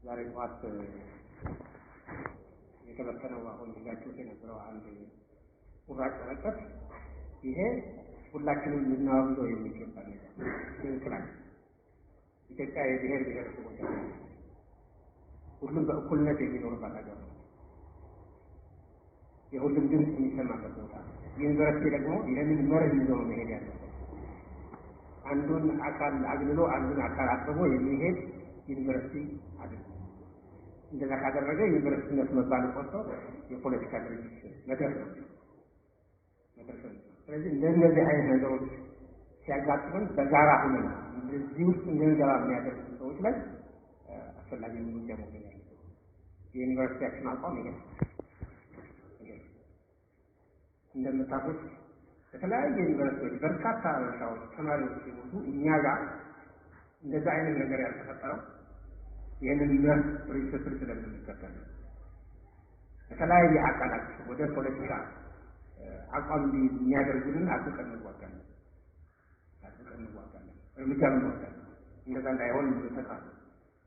ዛሬ ጠዋት የተበተነው አሁን ልጋችሁት የነበረው አንድ ቁራጭ ወረቀት ይሄ ሁላችንም ልናወግዘው የሚገባ ነገር ትክክል። ኢትዮጵያ የብሔር ብሔረሰቦች ሁሉም በእኩልነት የሚኖርባት ሀገር ነው። የሁሉም ድምፅ የሚሰማበት ቦታ። ዩኒቨርሲቲ ደግሞ ይህንን መርህ ይዞ ነው መሄድ ያለበት። አንዱን አካል አግልሎ አንዱን አካል አቅርቦ የሚሄድ ዩኒቨርሲቲ አይደለም። እንደዛ ካደረገ ዩኒቨርሲቲነት መባል ቆርጦ የፖለቲካ ድርጅት መድረክ ነው። ስለዚህ እንደነዚህ አይነት ነገሮች ሲያጋጥመን በጋራ ሆነን እዚህ ውስጥ እንድንገባ የሚያደርጉ ሰዎች ላይ አስፈላጊ እርምጃ መውሰድ ያለበት የዩኒቨርሲቲያችን አቋም ይሄ እንደምታውቁት በተለያየ ዩኒቨርሲቲዎች በርካታ አበሻዎች ተማሪዎች ሲሞቱ እኛ ጋር እንደዛ አይነት ነገር ያልተፈጠረው ይህንን መርህ ፕሪንስፕል ስለምንከተል በተለያየ አካላት ወደ ፖለቲካ አቋም የሚያደርጉንን አጥብቀን እንዋጋለን፣ እርምጃ እንወስዳለን። እንደዛ እንዳይሆን ተቃል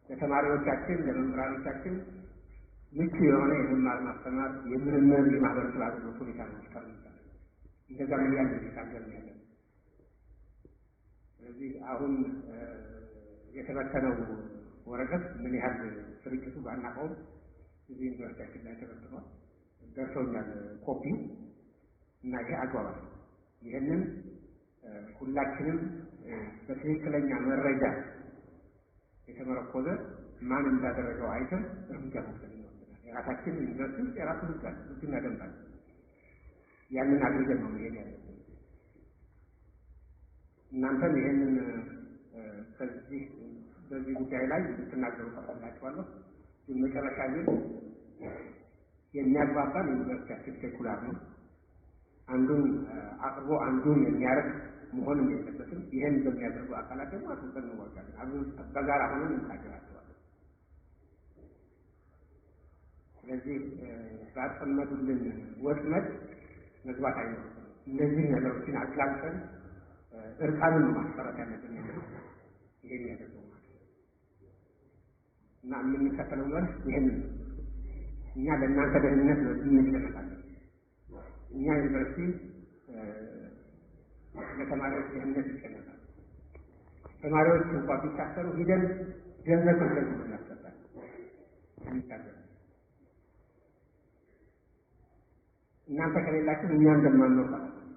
ለተማሪዎቻችን ለመምህራኖቻችን ምቹ የሆነ የመማር ማስተማር የምርምር የማህበረሰብ አገልግሎት ሁኔታ መፍጠር ይቻላል። እንደዛ ምን ያህል ተሻገር ያለ። ስለዚህ አሁን የተበተነው ወረቀት ምን ያህል ስርጭቱ ባናውቀውም እዚህ ዩኒቨርሲቲያችን ላይ ተበትኗል፣ ደርሶኛል ኮፒው እና ይሄ አግባብ ነው። ይህንን ሁላችንም በትክክለኛ መረጃ የተመረኮዘ ማን እንዳደረገው አይተን እርምጃ መውሰድ ይኖርብናል። የራሳችን ዩኒቨርሲቲ ውስጥ የራሱ ህግና ደንብ አለ። ያንን አድርገን ነው መሄድ ያለብን። እናንተም ይህንን በዚህ ጉዳይ ላይ እንድትናገሩ ፈቅድላችኋለሁ። ግን መጨረሻ ግን የሚያግባባን ዩኒቨርሲቲያችን ሴኩላር ነው። አንዱን አቅርቦ አንዱን የሚያደርግ መሆን የለበትም። ይህን በሚያደርጉ አካላት ደግሞ አጥብቀን እንዋጋለን። በጋራ ሆነን እንታገላቸዋለን። ስለዚህ ባጠመዱልን ወጥመድ መግባት አይኖርም። እነዚህ ነገሮችን አግላልጠን እርቃንን ማስቀረት ያለብን ይሄን ያደርገው እና የምንከተለው መርህ ይህን እኛ ለእናንተ ደህንነት እንጨነቃለን። እኛ ዩኒቨርሲቲ ለተማሪዎች ደህንነት ይጨነቃል። ተማሪዎች እንኳን ቢታሰሩ ሂደን ገንዘብ ገንዘብ እናስቀጣለን። እናንተ ከሌላችሁ እኛ እንደማንኖር ማለት ነው።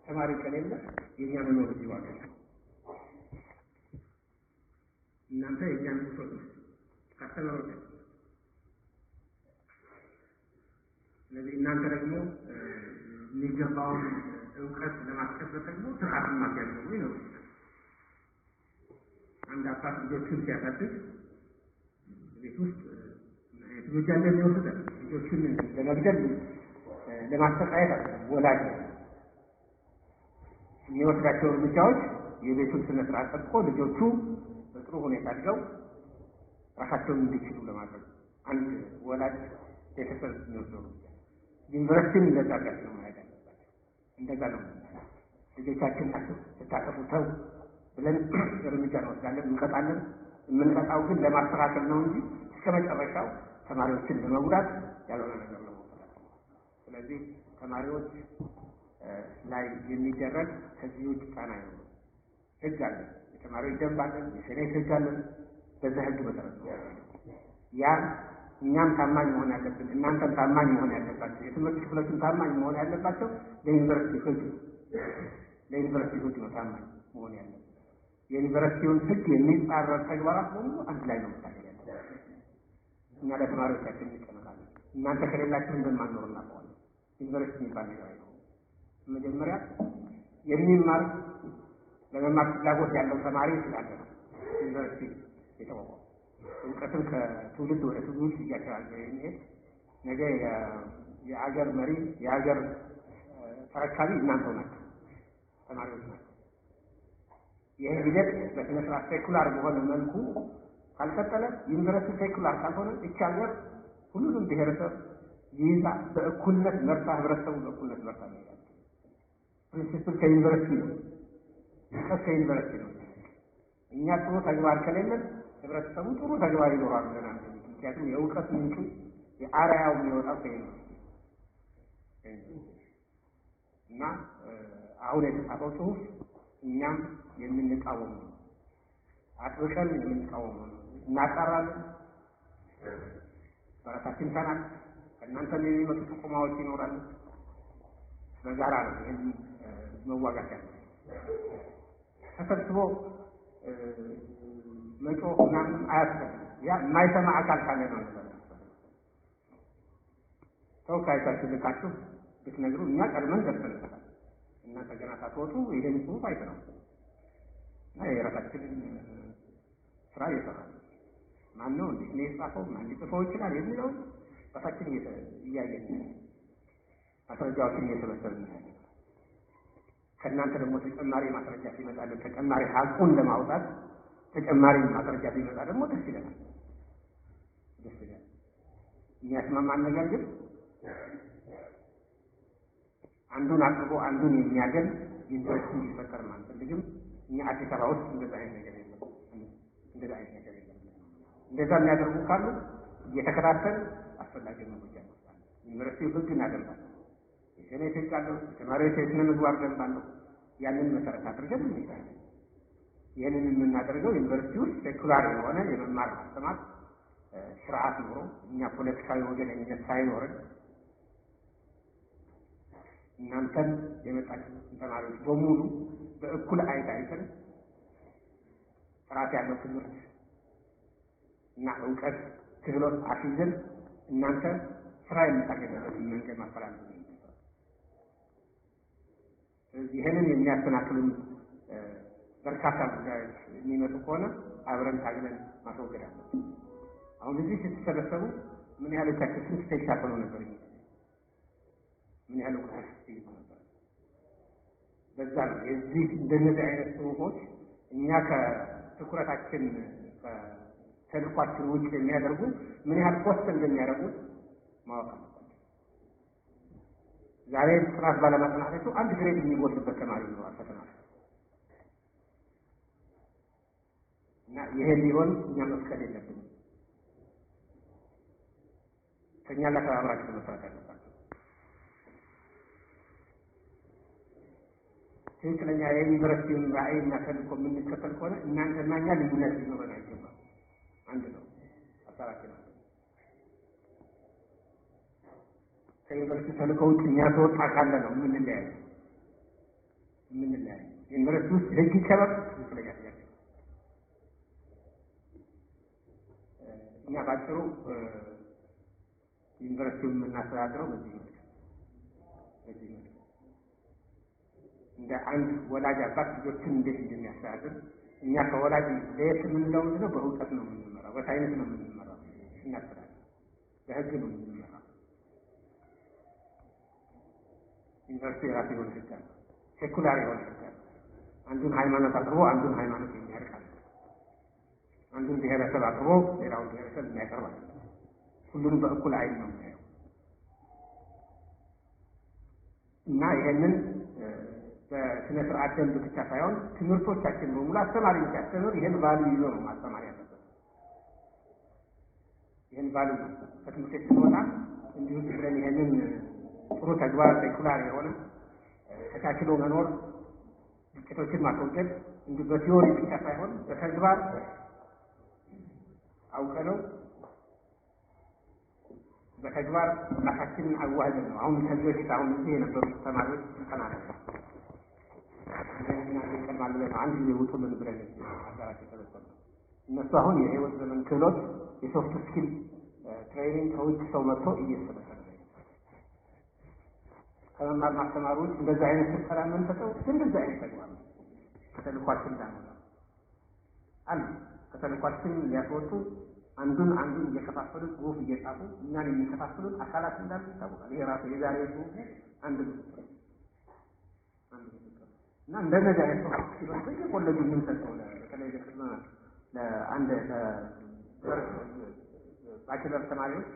ተማሪ ከሌለ የእኛ መኖር ይዋል። እናንተ የእኛን ቁሶች ካስተማሩት ስለዚህ እናንተ ደግሞ የሚገባውን እውቀት ለማስቀረት ደግሞ ስርዓትን ማስያዝ ነው። አንድ አባት ልጆቹን ሲያሳድግ ቤት ውስጥ ልጆች እንደሚወስድ ልጆቹን ለመግደል ለማስተቃየት ወላጅ የሚወስዳቸው እርምጃዎች የቤቱን ስነ ስርዓት ጠብቆ ልጆቹ በጥሩ ሁኔታ አድገው ራሳቸውን እንዲችሉ ለማድረግ አንድ ወላጅ ቤተሰብ የሚወስደው ነው። ዩኒቨርሲቲን እንደዛ ነው ማለት ነው። እንደዛ ነው ልጆቻችን ስታጠፉ ተው ብለን እርምጃ እንወስዳለን፣ እንቀጣለን። የምንቀጣው ግን ለማስተካከል ነው እንጂ እስከ መጨረሻው ተማሪዎችን ለመጉዳት ያልሆነ ነገር ነው። ስለዚህ ተማሪዎች ላይ የሚደረግ ከዚህ ውጭ ጫና አይኖርም። ህግ አለ፣ የተማሪዎች ደንብ አለ፣ የሴኔት ህግ አለ። በዛ ህግ መሰረት ነው ያን እኛም ታማኝ መሆን ያለብን፣ እናንተም ታማኝ መሆን ያለባቸው፣ የትምህርት ክፍሎችም ታማኝ መሆን ያለባቸው ለዩኒቨርሲቲ ህግ ነው ታማኝ መሆን ያለብን። የዩኒቨርሲቲውን ህግ የሚጻረር ተግባራት ሁሉ አንድ ላይ ነው መታገል ያለብን። እኛ ለተማሪዎቻችን እንጨነቃለን። እናንተ ከሌላችሁ እንደማንኖር እናውቀዋለን። ዩኒቨርሲቲ የሚባል ነገር አይኖርም። መጀመሪያ የሚማር ለመማር ፍላጎት ያለው ተማሪ ስላለ ነው ዩኒቨርሲቲ የተቋቋመው። እውቀትን ከትውልድ ወደ ትውልድ እያሸጋገረ የሚሄድ ነገ የአገር መሪ የአገር ተረካቢ እናንተው ናቸው፣ ተማሪዎች ናቸው። ይህ ሂደት በስነ ስርዓት ሴኩላር በሆነ መልኩ ካልቀጠለ ዩኒቨርሲቲ ሴኩላር ካልሆነ እቺ ሀገር ሁሉንም ብሔረሰብ ይዛ በእኩልነት መርታ ህብረተሰቡ በእኩልነት መርታ ይሄዳል። ፕሪንሲፕል ከዩኒቨርሲቲ ነው፣ ከዩኒቨርሲቲ ነው። እኛ ጥሩ ተግባር ከሌለን ህብረተሰቡ ጥሩ ተግባር ይኖራል ብለን ምክንያቱም የእውቀት ምንጩ የአርአያው የሚወጣው ከዩኒቨርሲቲ እና አሁን የተጻፈው ጽሁፍ እኛም የምንቃወመው ነው፣ አጥብቀን የምንቃወመው ነው። እናጣራለን፣ በራሳችን ቻናል ከእናንተም የሚመጡ ጥቆማዎች ይኖራሉ። በጋራ ነው ይህን መዋጋት ያለ ተሰብስቦ መጮህ ምናምን አያስፈልግም። ያ የማይሰማ አካል ካለ ነው ነበር ተወካዮቻችሁ ልካችሁ ብትነግሩ እኛ ቀድመን ደርሰንበታል። እናንተ ገና ሳትወጡ ይሄን ጽሁፍ አይተነው እና የራሳችንን ስራ እየሰራን ማን ነው እንዴት ነው የጻፈው ማን ሊጽፈው ይችላል የሚለው ራሳችን እያየን ማስረጃዎችን እየሰበሰብን ያለ ከእናንተ ደግሞ ተጨማሪ ማስረጃ ሲመጣልን ተጨማሪ ሀቁን ለማውጣት ተጨማሪ ማስረጃ ሲመጣ ደግሞ ደስ ይለናል። የሚያስማማን ነገር ግን አንዱን አቅርቦ አንዱን የሚያገል ዩኒቨርሲቲ እንዲፈጠር አንፈልግም። እኛ አዲስ አበባ ውስጥ እንደዛ አይነት ነገር የለም። እንደዛ የሚያደርጉ ካሉ እየተከታተል አስፈላጊ እርምጃ እንወስዳለን። ዩኒቨርሲቲው ህግ እናደርጋለን። የሴኔት ህግ አለው፣ የተማሪዎች የስነ ምግባር ደንብ አለው። ያንን መሰረት አድርገን እንሄዳለን። ይህንን የምናደርገው ዩኒቨርሲቲ ውስጥ ሴኩላር የሆነ የመማር ማስተማር ስርዓት ኖሮ እኛ ፖለቲካዊ ወገነኝነት ሳይኖርን እናንተን የመጣችሁ ተማሪዎች በሙሉ በእኩል አይተን ጥራት ያለው ትምህርት እና እውቀት ክህሎት አስይዘን እናንተ ስራ የምታገኙበትን መንገድ ማፈላለግ ነው። ስለዚህ ይህንን የሚያስተናክሉን በርካታ ጉዳዮች የሚመጡ ከሆነ አብረን ታግለን ማስወገድ አለብን። አሁን እዚህ ስትሰበሰቡ ምን ያህሎቻችሁ ስንት ተይታፈኑ ነበር? ምን ያህል እውቀት ሲይዙ ነበር? በዛ ነው የዚህ እንደነዚህ አይነት ጽሁፎች እኛ ከትኩረታችን ከተልኳችን ውጭ የሚያደርጉ ምን ያህል ኮስት እንደሚያደርጉ ማወቅ አለባቸው። ዛሬ ጥናት ባለማጥናታቸው አንድ ግሬድ የሚጎልበት ተማሪ ይኖራል ፈተና እና ይሄ ሊሆን እኛ መፍቀድ የለብንም። ከእኛ ጋር ተባብራችሁ መስራት አለባችሁ። ትክክለኛ የዩኒቨርሲቲውን ራዕይና ተልእኮ የምንከተል ከሆነ እናንተና እኛ ልዩነት ሊኖረን አይገባም። አንድ ነው ሀሳባችን። ከዩኒቨርሲቲ ተልእኮ ውጭ የሚያስወጣ ካለ ነው የምንለያየው። ዩኒቨርሲቲ ውስጥ ህግ ይከበር ትክክለኛ ጥያቄ። እኛ ባጭሩ ዩኒቨርሲቲውን የምናስተዳድረው በዚህ መልክ እንደ አንድ ወላጅ አባት ልጆችን እንዴት እንደሚያስተዳድር እኛ ከወላጅ ለየት የምንለው ምንድን ነው? በእውቀት ነው የምንመራው፣ በሳይንስ ነው የምንመራው፣ እናስተዳድር በህግ ነው የምንመራው። ዩኒቨርሲቲ የራሱ የሆነ ህግ አለ፣ ሴኩላር የሆነ ህግ አለ። አንዱን ሃይማኖት አቅርቦ አንዱን ሃይማኖት የሚያርቅ አለ። አንዱን ብሔረሰብ አቅርቦ ሌላውን ብሔረሰብ የሚያቀርብ አለ። ሁሉንም በእኩል አይን ነው የሚያየው እና ይሄንን በስነ ስርዓት ደንብ ብቻ ሳይሆን ትምህርቶቻችን በሙሉ አስተማሪ ሲያስተምር ይሄን ቫልዩ ይዞ ነው ማስተማር ያለበት። ይሄን ቫልዩ ከትምህርት ቤት ስንወጣ እንዲሁ ብለን ይሄንን ጥሩ ተግባር ሴኩላር የሆነ ተቻችሎ መኖር፣ ግጭቶችን ማስወገድ እንዲሁ በቲዮሪ ብቻ ሳይሆን በተግባር አውቀነው በተግባር ራሳችንን አዋህደን ነው። አሁን ከዚህ በፊት አሁን እዚህ የነበሩት ተማሪዎች ስልጠና ነበር አንድ ጊዜ ውጡልን ብለን አዳራሽ የተሰበሰብነው እነሱ አሁን የህይወት ዘመን ክህሎት የሶፍት ስኪል ትሬኒንግ ከውጭ ሰው መጥቶ እየሰበሰበ ከመማር ማስተማር ውጭ እንደዚህ አይነት ስልጠና የምንሰጠው እንደዚህ አይነት ተግባር ነው። ከተልኳችን እንዳንወጣ አሉ ከተልኳችን ሊያስወጡ አንዱን እየከፋፈሉ ጽሁፍ እየጻፉ እኛን የሚከፋፍሉት አካላት እንዳሉ ይታወቃል። ይሄ ራሱ የዛሬ ጽሁፍ አንድ ምስክር እና እንደነዚህ አይነት ጽሁፎች ሲሆን በየኮሌጁ የምንሰጠው በተለይ ለአንድ ባችለር ተማሪዎች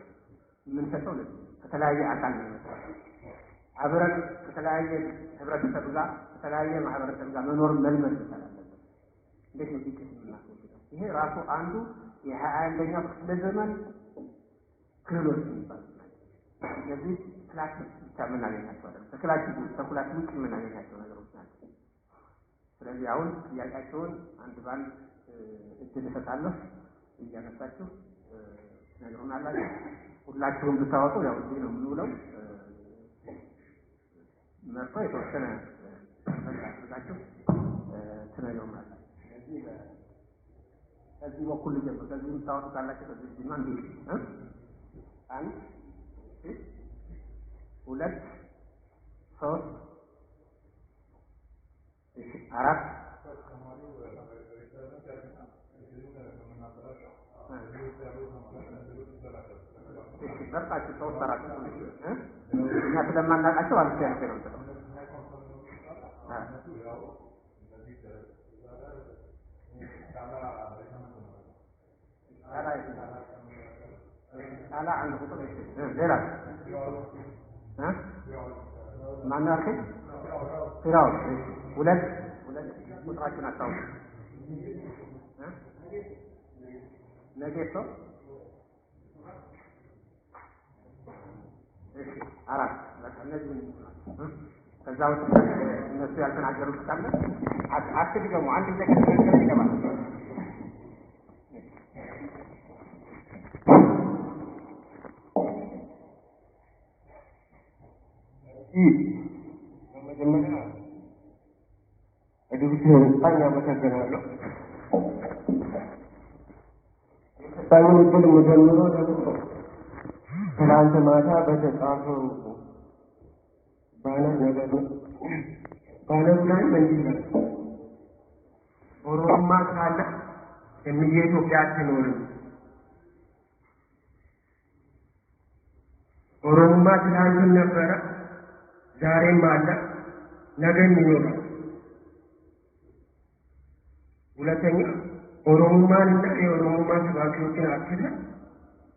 የምንሰጠው ከተለያየ አካል ነው የሚመጣው። አብረን ከተለያየ ህብረተሰብ ጋር ከተለያየ ማህበረሰብ ጋር መኖር መልመድ ይቻላል። እንዴት ነው ግጭት የምናስወግደው? ይሄ ራሱ አንዱ የ21ኛው ክፍለ ዘመን ክህሎት የሚባል ስለዚህ ክላስ ብቻ የምናገኛቸው አይደለም። ከክላስ ውጭ የምናገኛቸው ነገሮች ናቸው። ስለዚህ አሁን ጥያቄያቸውን አንድ ባንድ እድል እሰጣለሁ እያነሳችሁ ትነግሩናላችሁ። ሁላችሁም ብታወጡ ያው እዚህ ነው የምንውለው። መርጦ የተወሰነ አድርጋችሁ ትነግሩናላችሁ። ስለዚህ ከዚህ በኩል ልጀምር። ከዚህ የምታወጡ ካላችሁ ከዚህ ጅማ እንዲህ አንድ ሁለት ሶስት አራት በርታችሁ ሶስት አራት እኛ ስለማናውቃቸው አልተያዘ ነው ቃላ አንድ ቁጥር ሌላ ማን ያልከኝ ፊራው ሁለት ቁጥራችን አታውቁ ነጌቶ አራት እነዚህ ከዛ ውስጥ እነሱ ያልተናገሩት ካለ አትድገሙ። አንድ ነገር ይገባል። በመጀመሪያ እድብትን በጣም አመሰግናለሁ። የሰጣኝን እድል የምጀምረው ደግሞ ትናንት ማታ በተጻፈው ባነር ነገር ነው። ባነሩ ላይ እንዲህ ነው፣ ኦሮሞማ ካለ የኢትዮጵያ አትኖርም። ኦሮሞማ ትናንትም ነበረ፣ ዛሬም አለ፣ ነገም ይኖራል። ሁለተኛ ኦሮሞማንና የኦሮሞማ ሰባኪዎችን አጥፍተን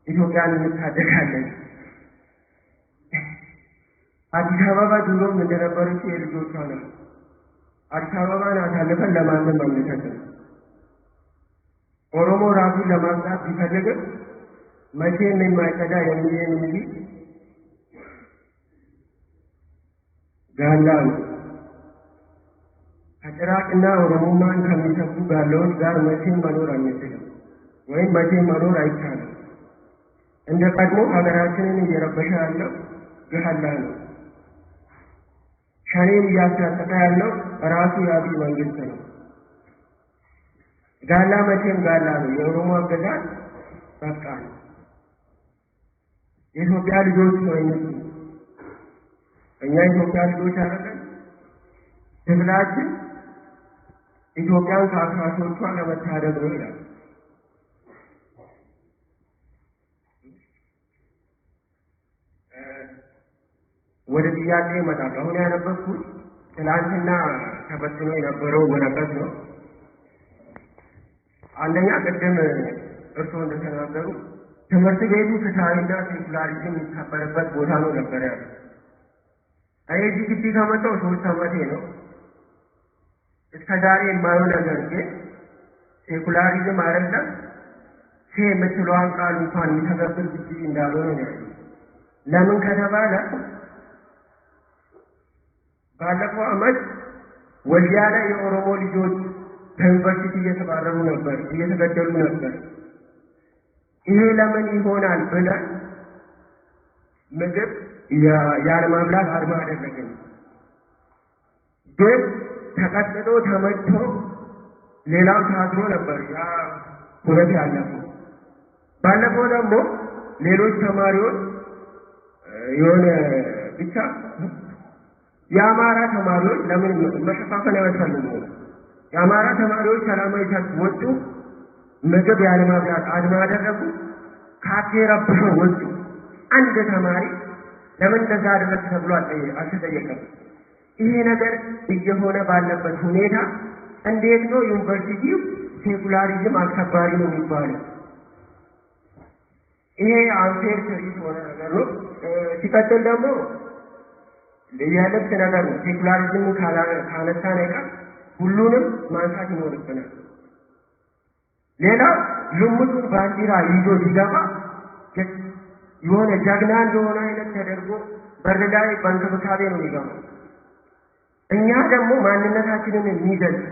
ኢትዮጵያን እንታደጋለን። አዲስ አበባ ድሮም እንደነበረች የልጆቿ ነው። አዲስ አበባን አሳልፈን ለማንም አንሰጥም። ኦሮሞ ራሱን ለማጽዳት ቢፈልግም መቼም የማይጸዳ የሚሄን እንጂ ጋላ ነው። ከጭራቅና ኦሮሞማን ከሚሰፉ ጋላዎች ጋር መቼም መኖር አንችልም፣ ወይም መቼም መኖር አይቻልም። እንደ ቀድሞ ሀገራችንን እየረበሸ ያለው ጋላ ነው። ሸኔን እያስታጠቀ ያለው ራሱ የአብይ መንግስት ነው። ጋላ መቼም ጋላ ነው። የኦሮሞ አገዛዝ በቃ ነው። የኢትዮጵያ ልጆች ነው እኛ ኢትዮጵያ ልጆች አይደለም። ትግላችን ኢትዮጵያን ከአፍራሾቿ ለመታደግ ነው ይላል። ወደ ጥያቄ ይመጣል። አሁን ያነበብኩት ትላንትና ተበትኖ የነበረው ወረቀት ነው። አንደኛ ቅድም እርስዎ እንደተናገሩ ትምህርት ቤቱ ፍትሐዊና ሴኩላሪዝም የሚከበርበት ቦታ ነው ነበር ያለው። እኔ እዚህ ግቢ ከመጣሁ 3 ዓመቴ ነው። እስከ ዛሬ የማየው ነገር ግን ሴኩላሪዝም አይደለም የምትለዋን ቃል እንኳን የሚተገብር ግቢ እንዳልሆነ ነው ያለው። ለምን ከተባለ ባለፈው ዓመት ወልዲያ ላይ የኦሮሞ ልጆች ከዩኒቨርሲቲ እየተባረሩ ነበር፣ እየተገደሉ ነበር። ይሄ ለምን ይሆናል ብለን ምግብ ያለ ማብላት አድማ አደረግን። ግን ተቀጥሎ ተመቶ ሌላው ታስሮ ነበር። ያ ሁለት ያለፈው ባለፈው ደግሞ ሌሎች ተማሪዎች የሆነ ብቻ የአማራ ተማሪዎች ለምን መሸፋፈን አይፈልጉም? የአማራ ተማሪዎች ሰላማዊ ሰልፍ ወጡ፣ ምግብ ያለ ማብላት አድማ አደረጉ፣ ካፌ ረብሸው ወጡ። አንድ ተማሪ ለምን እንደዛ አደረግ ተብሎ አልተጠየቀም። ይሄ ነገር እየሆነ ባለበት ሁኔታ እንዴት ነው ዩኒቨርሲቲው ሴኩላሪዝም አስከባሪ ነው የሚባለው? ይሄ አንፌር ትርኢት ሆነ ነገር ነው። ሲቀጥል ደግሞ የልብስ ነገር ነው። ሴኩላሪዝም ካነሳን አይቀር ሁሉንም ማንሳት ይኖርብናል። ሌላው ልሙጡን ባንዲራ ይዞ ሲገባ የሆነ ጀግና እንደሆነ አይነት ተደርጎ በር ላይ በእንክብካቤ ነው የሚገባው። እኛ ደግሞ ማንነታችንን የሚገልጽ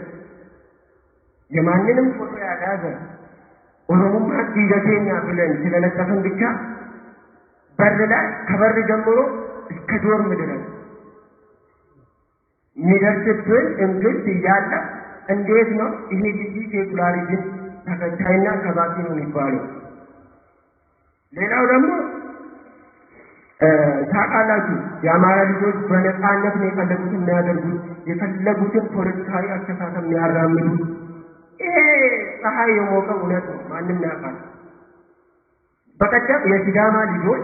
የማንንም ፎቶ ያልያዘ ኦሮሞማ ዲገቴኛ ብለን ስለለጠፍን ብቻ በር ላይ ከበር ጀምሮ እስከ ዶርም ድረስ የሚደርስብን እንግልት እያለ እንዴት ነው ይሄ ልጅ ሴኩላሪዝም ተከታይና ሰባኪ ነው የሚባለው? ሌላው ደግሞ ታውቃላችሁ የአማራ ልጆች በነፃነት ነው የፈለጉትን የሚያደርጉት፣ የፈለጉትን ፖለቲካዊ አስተሳሰብ የሚያራምዱት። ይሄ ፀሐይ የሞቀ እውነት ነው፣ ማንም ያውቃል። በቀደም የሲዳማ ልጆች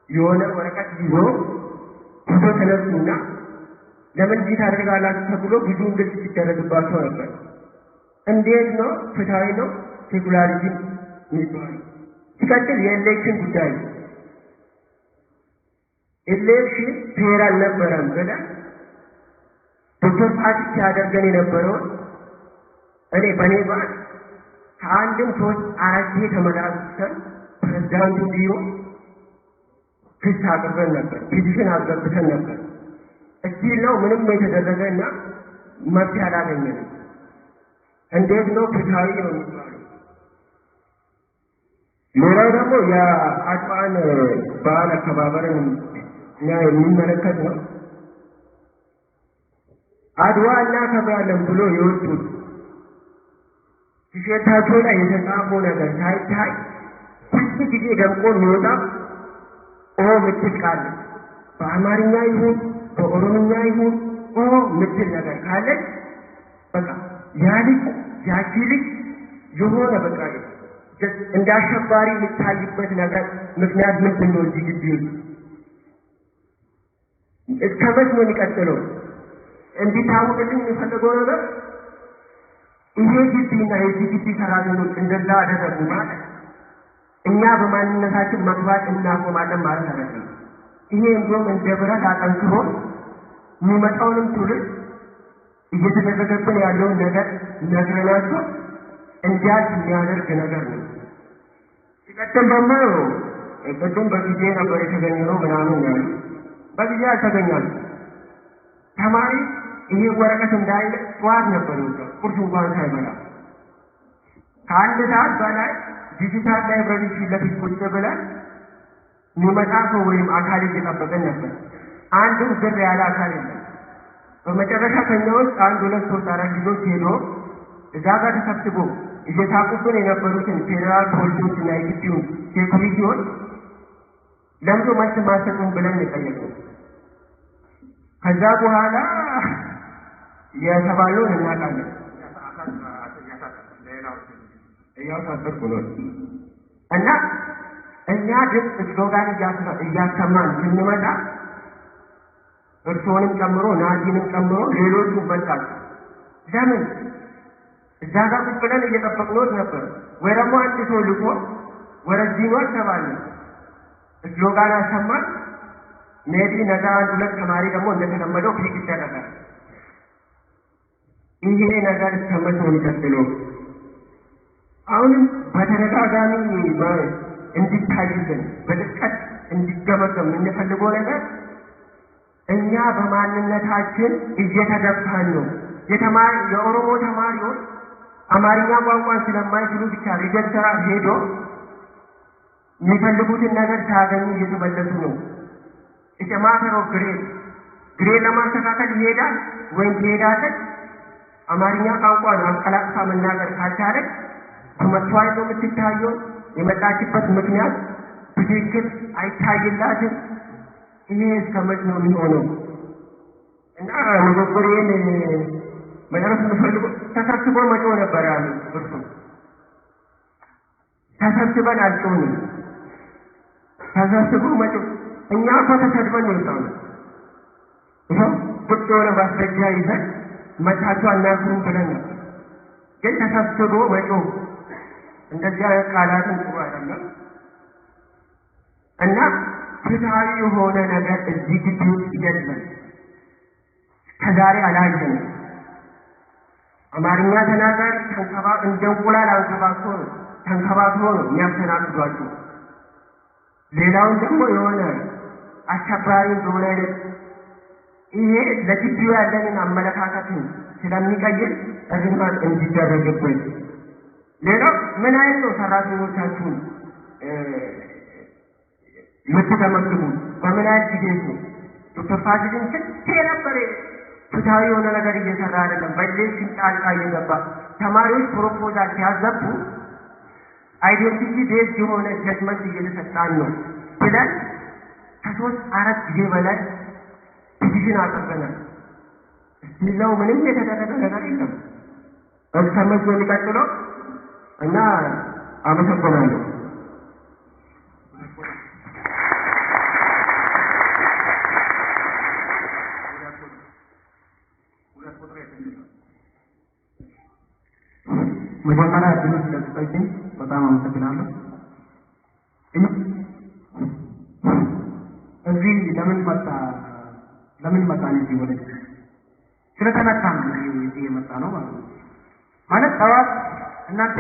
የሆነ ወረቀት ይዞ ፎቶ ተነሱና ለምን እንዲህ ታደርጋላችሁ ተብሎ ብዙ እንግልት ሲደረግባቸው ነበር። እንዴት ነው ፍትሃዊ ነው ሴኩላሪዝም የሚባለው? ሲቀጥል የኤሌክሽን ጉዳይ ኤሌክሽን ፌር አልነበረም ብለን ዶክተር ፓትሪክ ሲያደርገን የነበረውን እኔ በኔ ባል ከአንድም 3-4 ተመላልሰን ፕሬዝዳንቱ ቢሮ ክስ አቅርበን ነበር፣ ፒቲሽን አስገብተን ነበር። እስቲል ነው ምንም የተደረገና መብት አላገኘንም። እንዴት ነው ፍትሃዊ ነው የሚባለው? ሌላው ደግሞ የአድዋን በዓል አከባበርን የሚመለከት ነው። አድዋ እናከብራለን ብሎ የወጡት ቲሸርታቸው ላይ የተጻፈው ነገር ሳይታይ ሁሉ ጊዜ ደምቆ የሚወጣ ኦ ምትል ቃል በአማርኛ ይሁን በኦሮምኛ ይሁን ኦ ምትል ነገር ካለ በቃ ያቺ ልጅ የሆነ በቃ እንደ አሸባሪ የምታይበት ነገር ምክንያት ምንድን ነው? እዚህ ግቢ እስከ መቼ ነው የሚቀጥለው? እንዲታወቅልኝ የፈለገው ነገር ይሄ ግቢና የዚህ ግቢ ሰራተኞች እንደዛ አደረጉ ማለት እኛ በማንነታችን መግባት እናቆማለን ማለት አይደለም። ይሄ እንደውም እንደ ብረት አጠንክሮ የሚመጣውንም ትውልድ እየተደረገብን ያለውን ነገር ነግረናቸው እንዲያልፍ የሚያደርግ ነገር ነው። ሲቀጥል ደግሞ ቅድም በጊዜ ነበር የተገኘነው ምናምን ያሉ በጊዜ አልተገኛሉ። ተማሪ ይሄ ወረቀት እንዳይለ ጠዋት ነበር ይወጣው ቁርስ እንኳን ሳይበላ ከአንድ ሰዓት በላይ ዲጂታል ላይብረሪ ፊት ለፊት ቁጭ ብለን የሚመጣ ሰው ወይም አካል እየጠበቀን ነበር። አንድም ዝር ያለ አካል የለም። በመጨረሻ ከኛ ውስጥ 1 2 3 4 ልጆች ሄዶ እዛ ጋር ተሰብስቦ እየታቁብን የነበሩትን ፌዴራል ፖሊሶች እና የግቢውን ሴኩሪቲዎች ለምዶ መልስ ማሰጡን ብለን የጠየቁን። ከዛ በኋላ የተባለውን እናውቃለን። እያሳበርኩ ነው እና እኛ ድምፅ ስሎጋን እያሰማን ስንመጣ እርሶንም ጨምሮ ናዚንም ጨምሮ ሌሎቹ በቃል ለምን እዛ ጋር ቁጭ ብለን እየጠበቅነው ነበር። ወይ ደግሞ አንድ ሰው ልኮ ወረዚህ ነው ተባለ። ስሎጋን አሰማን። ሜቢ ነገ 1 2 ተማሪ ደግሞ እንደተለመደው ክሊክ ይደረጋል። ይሄ ነገር ተመተው ይቀጥለው። አሁንም በተደጋጋሚ እንዲታይልን በጥልቀት እንዲገመገም የምንፈልገው ነገር እኛ በማንነታችን እየተደፋን ነው። የኦሮሞ ተማሪዎች አማርኛ ቋንቋን ስለማይችሉ ብቻ ሪጀክተራ ሄዶ የሚፈልጉትን ነገር ሳያገኙ እየተመለሱ ነው። ማተር ኦፍ ግሬድ ለማስተካከል ይሄዳል ወይም ትሄዳለች። አማርኛ ቋንቋን አቀላጥፋ መናገር ካልቻለች ተመቷል ነው የምትታየው። የመጣችበት ምክንያት በትክክል አይታይላትም። ይሄ እስከመቼ ነው የሚሆነው? እና ንግግሬን መጨረስ የምፈልገው ተሰብስቦ መጮህ ነበር ያሉ እርሱ ተሰብስበን አልጮህንም። ተሰብስቦ መጮህ እኛ እኮ ተሰድበን ነው የወጣነው። ይኸው ቁጭ የሆነ ማስረጃ ይዘን መታችሁ አናግሩም ብለን ነበር። ግን ተሰብስቦ መጮህ እንደዚህ አይነት ቃላትን ጥሩ አይደለም እና ፍትሃዊ የሆነ ነገር እዚህ ግቢ ውስጥ የለም። ከዛሬ አላየንም። አማርኛ ተናጋሪ እንደ እንቁላል አንከባክቶ ነው የሚያስተናግዷቸው። ሌላውን ደግሞ የሆነ አሸባሪ እንደሆነ አይነት ይሄ ለግቢው ያለንን አመለካከትን ስለሚቀይር እርማት እንዲደረግበት። ሌላው ምን አይነት ነው ሰራተኞቻችሁን የምትገመግሙ? በምን አይነት ጊዜ ነው? ዶክተር ፋሲልን ስንት የነበረ ፍትሃዊ የሆነ ነገር እየሰራ አይደለም። በሌሽን ጣልቃ እየገባ ተማሪዎች ፕሮፖዛል ሲያዘቡ አይዴንቲቲ ቤዝድ የሆነ ጀጅመንት እየተሰጣን ነው ብለን ከ3-4 ጊዜ በላይ ዲሲዥን አቅርበናል። እስቲለው ምንም የተደረገ ነገር የለም። እስከመቼ የሚቀጥለው? እና አመሰግናለሁ። መጀመሪያ እድሉ ስለተሰጠኝ በጣም አመሰግናለሁ። እዚህ ለምን መጣ እዚህ ወደ ስለተነካ ነው እዚህ የመጣ ነው ማለት ጠዋት እናንተ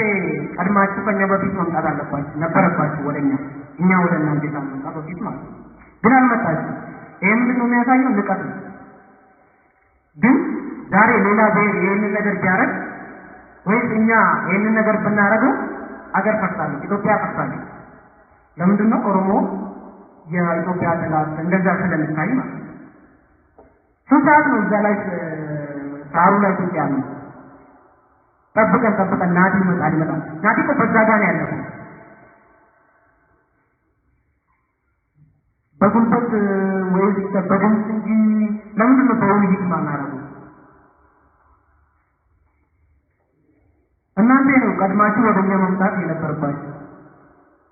ቀድማችሁ ከኛ በፊት መምጣት ነበረባችሁ ወደኛ እኛ ወደ እናንተ ሳንመጣ በፊት ማለት ነው። ግን አልመጣችም። ይሄ ምንድን ነው የሚያሳየው? ንቀት ነው። ግን ዛሬ ሌላ ብሔር ይህንን ነገር ቢያደርግ ወይስ እኛ ይህንን ነገር ብናደርገው አገር ፈርሳለች፣ ኢትዮጵያ ፈርሳለች። ለምንድን ነው? ኦሮሞ የኢትዮጵያ ጠላት እንደዛ ስለሚታይ ማለት ነው። ስንት ሰዓት ነው እዛ ላይ ሳሩ ላይ ቁጭ ያለው? ጠብቀን ናቲ ይመጣል። ናቲ እኮ በዛ ጋር ነው ያለው። በጉልበት ወይስ በድምፅ እንጂ ለምንድን ነው በውይይት ማናረጉ? እናንተ ነው ቀድማችሁ ወደኛ መምጣት የነበረባችሁ።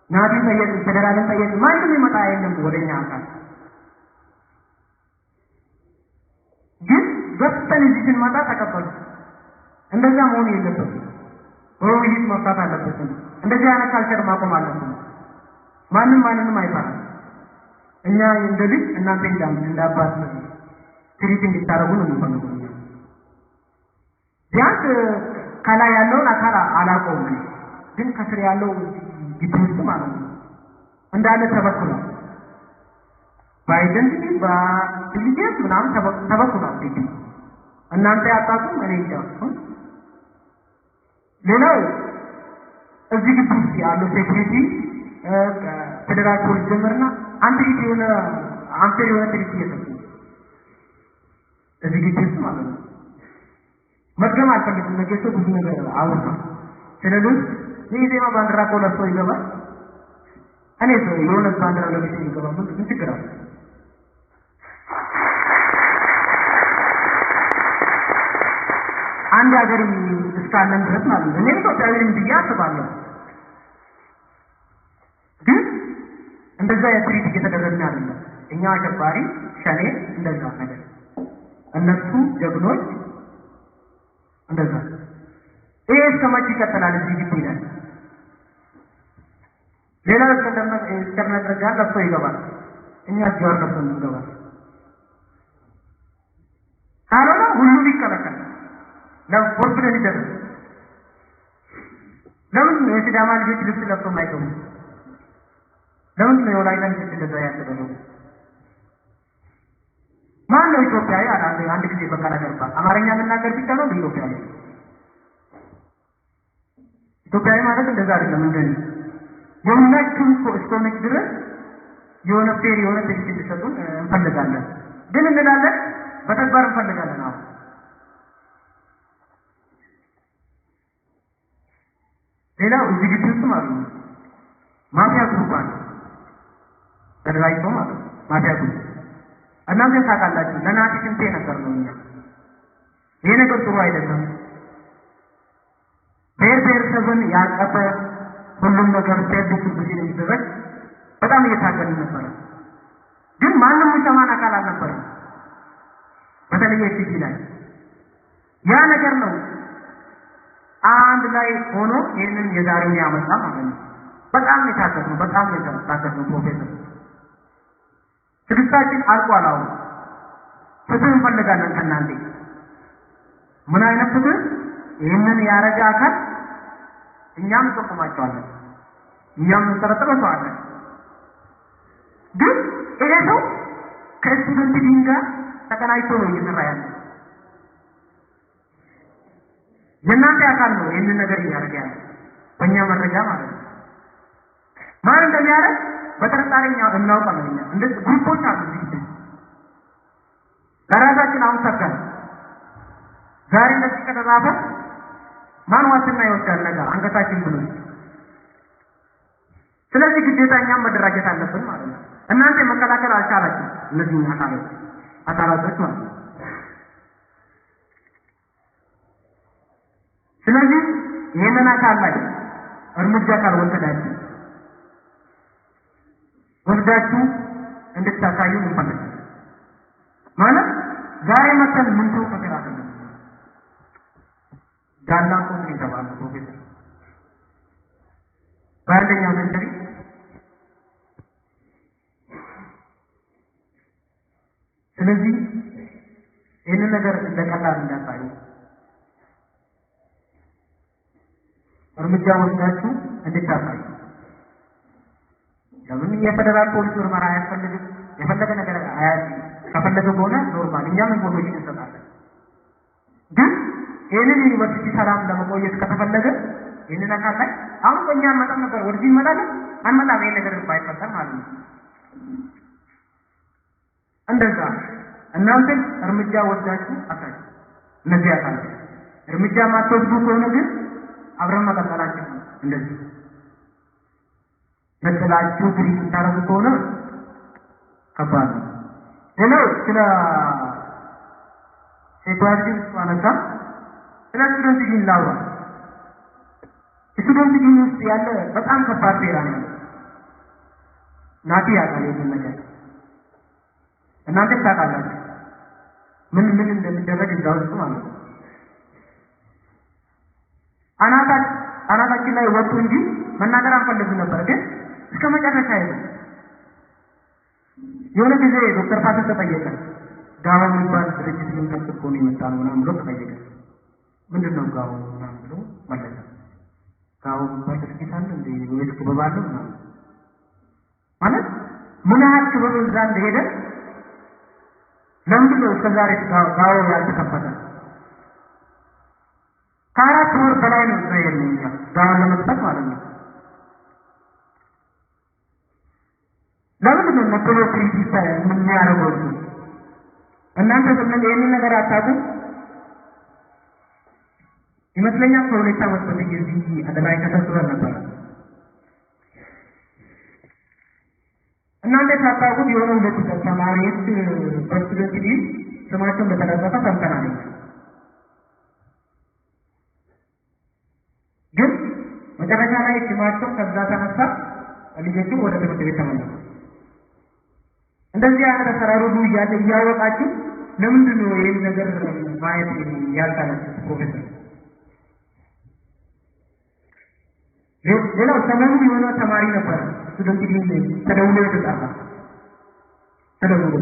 ናቲ ጠየቅ፣ ፌደራልን ጠየቅ፣ ማንም ይመጣ የለም ወደኛ አካል። ግን ገፍተን እዚህ ስንመጣ ተቀበሉ። እንደዛ መሆን የለበትም። በውይይት መፍታት አለበት። እንደዚህ አይነት ካልቸር ማቆም አለብን። ማንንም አይባልም። እኛ እንደ ልጅ እናንተ እንደ አባት ትሪት እንድታረጉ ነው የምንፈልገው። ቢያንስ ከላይ ያለውን አካል አላውቀውም፣ ግን ከስር ያለው ግቢ ውስጥ ማለት ነው እንዳለ ተበክሏል። በአይደንቲቲ በኢንቴሊጀንስ ምናምን ተበክሏል ግቢ። እናንተ ያጣጡም እኔ እንጃ። ሌላው እዚህ ግቢ ውስጥ ያለው ሴኩሪቲ ፌደራል ፖሊስ ጀመርና አንተ የሆነ ትሪት እየሰጡ እዚህ ግቢ ውስጥ ማለት ነው። መድገም አልፈልግም። ነገሰ ብዙ ነገር አውርታ ስለዚህ ይህ ዜማ ባንዲራ እኮ ለብሶ ይገባል። እኔ የሆነ ባንዲራ ለብሶ ይገባል። ምን ችግር አለ? አንድ ሀገር እስካለን ድረስ ማለት ነው። እኔ ኢትዮጵያዊ ነኝ ብዬ አስባለሁ። ግን እንደዛ የትሪት እየተደረግን አይደለም። እኛ አሸባሪ ሸኔ እንደዛ ነገር፣ እነሱ ጀግኖች እንደዛ። ይሄ እስከመቼ ይቀጥላል? እዚህ ግቢ ላይ ሌላ እስከነደረጃ ለብሶ ይገባል። እኛ ጀዋር ለብሶ እንገባል። ካልሆነ ሁሉም ይከለከል። ለቦርድ ነው የሚደረግ። ለምን ነው የሲዳማ ልጆች ልብስ ለብሶ የማይገቡ? ለምን ነው የወላይታ ልጆች እንደዛ ያደረገው? ማን ነው ኢትዮጵያዊ? አንድ ጊዜ በቃላ ገርባ አማርኛ መናገር ብቻ ነው ኢትዮጵያዊ? ኢትዮጵያዊ ማለት እንደዛ አይደለም። እንደዚህ የሁላችሁም እስከሆነች ድረስ የሆነ ፌር የሆነ ትሪት እንዲሰጡን እንፈልጋለን። ግን እንላለን፣ በተግባር እንፈልጋለን። አሁን ሌላው እዚህ ግቢ ውስጥ ማለት ነው ማፊያ ግሩፕ አለ ተደራጅቶ ማለት ነው። ማፊያ ግሩፕ እናንተ ታውቃላችሁ። ለናቲ ስንቴ ነገር ነው እኛ ይሄ ነገር ጥሩ አይደለም። ብሔረሰብን ያቀፈ ሁሉም ነገር ሴት ብዙ የሚደረግ በጣም እየታገልን ነበረ። ግን ማንም የሚሰማን አካል አልነበረም። በተለይ እዚህ ላይ ያ ነገር ነው አንድ ላይ ሆኖ ይሄንን የዛሬውን ያመጣ ማለት ነው። በጣም የታገልን ፕሮፌሰር ትግስታችን አልቋል። አሁን ፍትህ እንፈልጋለን ከእናንተ። ምን አይነት ፍትህ? ይህንን ያረጋ አካል እኛም እንጠቁማቸዋለን። እኛም እንጠረጥራቸዋለን። ግን ይሄ ሰው ከስቱደንት ዲን ጋር ተቀናይቶ ነው እየሰራ ያለው። የእናንተ አካል ነው ይህንን ነገር እያደረገ ያለው በእኛ መረጃ ማለት ነው። ማን እንደሚያደርግ በጥርጣሬኛ እናውቃለን። እኛ እንደዚህ ግሩፖች አሉ። ለራሳችን አሁን ሰከን ዛሬ እንደዚህ ከተጻፈ ማን ዋስትና ይወስዳል ነገር አንገታችን ብሎ። ስለዚህ ግዴታ እኛም መደራጀት አለብን ማለት ነው። እናንተ መከላከል አልቻላችሁም እነዚህ አካላቶች ማለት ነው። ስለዚህ ይሄንን አካል ላይ እርምጃ ካልወሰዳችሁ ወስዳችሁ እንድታሳዩ እንፈልጋለን ማለት ዛሬ መተን ምን ሰው ተከራከረ ጋላ ኮንት ይተባለ ፕሮፌሰር ባለኛው መንደሪ ስለዚህ ይህንን ነገር እንደቀላል እንዳታዩ እርምጃ ወስዳችሁ እንድታሳዩ። ለምን የፌደራል ፖሊስ ምርመራ አያስፈልግም? የፈለገ ነገር ከፈለገ ከሆነ ኖርማል እኛም ኢንፎርሜሽን እንሰጣለን። ግን ይህንን ዩኒቨርሲቲ ሰላም ለመቆየት ከተፈለገ ይህንን አካል ላይ አሁን በእኛ አንመጣም ነበር፣ ወደዚህ እንመጣለን አንመጣም። ይሄን ነገር ባይፈጠር ማለት ነው። እንደዛ እናንተ እርምጃ ወስዳችሁ አሳዩ። እነዚህ አካል እርምጃ ማትወስዱ ከሆነ ግን አብረን መቀጠላችን ነው። እንደዚህ ነጥላችሁ ትሪት ታረጉ ከሆነ ከባድ ነው። ሌላው ስለ ሴኳሪቲ ስዋነካ ስለ ስቱደንት ዲን ላውራ። ስቱደንት ዲን ውስጥ ያለ በጣም ከባድ ሴራ ነው። ናቲ ያውቃል ይሄን ነገር፣ እናንተ ታውቃላችሁ ምን እንደሚደረግ እዛ ውስጥ ማለት ነው። አናታችን ላይ ወጡ እንጂ መናገር አንፈልግም ነበር፣ ግን እስከ መጨረሻ ይሄ የሆነ ጊዜ ዶክተር ፋሲል ተጠየቀ። ጋው የሚባል ድርጅት ልንከፍት እኮ ነው የመጣነው ምናምን ብሎ ተጠየቀ። ምንድነው ጋው ምናምን ብሎ መለሰ። ጋው የሚባል ድርጅት አለ እንደ ወይስ ክበብ አለ ምናምን ማለት ምን ያህል ክበብ እዛ እንደሄደ ለምንድን ነው እስከዛሬ ጋው ያልተከፈተ? ከአራት ወር በላይ ነው እዛ የሚኛ ጋውን ለመክፈት ማለት ነው። ለምንድን ነው መጥቶ ክሪቲክ የሚያደርገው? እናንተ ስለምን ይሄንን ነገር አታውቁም ይመስለኛል። ከሁለት ዓመት በፊት እዚህ አደላይ ተሰብስበን ነበር። እናንተ ታውቁት የሆነ ሁለት ተማሪዎች በስቱደንት ዲን ስማቸውን በተለጠፈ ሰምተናል። ግን መጨረሻ ላይ ስማቸው ከዛ ተነሳ፣ ልጆቹ ወደ ትምህርት ቤት ተመለሱ። እንደዚህ አይነት ተሰራሩሉ እያለ እያወቃችሁ ለምንድን ነው ይሄን ነገር ማየት ያልቻላችሁት? ፕሮፌሰር ሌላው ሰሞኑን የሆነ ተማሪ ነበር ስቱደንት ዲን ተደውሎ የተጻፈ ተደውሎ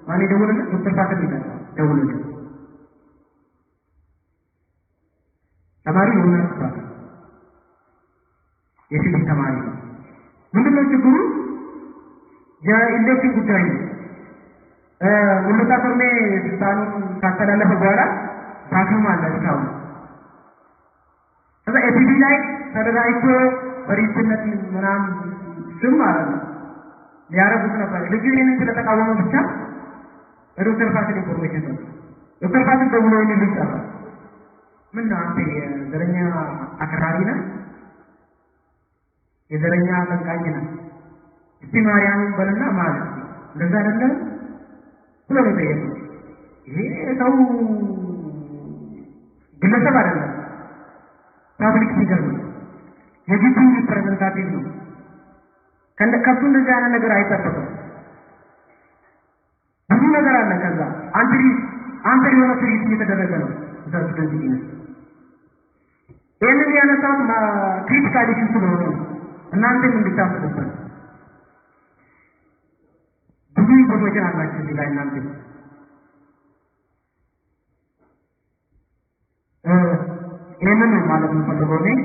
ማን ደውሎለት? ዶክተር ፋሲል ይላል ደውሎለት ተማሪ የሆነ ነበር የፊዚክስ ተማሪ ነው። ምንድነው ችግሩ? የኢሌክትሪክ ጉዳይ ነው። ሙሉታ ኮርኔ ስልጣኑን ካስተላለፈ በኋላ ባክም አለ ታው ከዛ ኤፒዲ ላይ ተደራጅቶ በሪትነት ምናምን ስም ማለት ነው ሊያረጉት ነበር። ልጁ ይህንን ስለተቃወመ ብቻ ዶክተር ፋሲል ኢንፎርሜሽን ነው። ዶክተር ፋሲል ደውሎ ይህን ልጅ ጠራ። ምን ነው አንተ የዘረኛ አክራሪ ነህ? የዘረኛ አቀንቃኝ ነህ? እስቲ ማርያምን በልና ማለት እንደዛ አይደለም ብሎ ነው የጠየቀው። ይሄ ሰው ግለሰብ አይደለም፣ ፓብሊክ ፊገር ነው፣ የግቢ ሪፕሬዘንታቲቭ ነው። ከሱ እንደዚህ አይነት ነገር አይጠበቅም። ብዙ ነገር አለ። ከዛ አንተሪ የሆነ ትሪት እየተደረገ ነው እዛ ስቱደንት ዲን። ይህንን ያነሳሁት ክሪቲካል ኢሹ ስለሆነ እናንተም እንድታስቡበት። ብዙ ኢንፎርሜሽን አላችሁ እዚህ ላይ እናንተ ይህንን ማለት የምፈልገው እኔ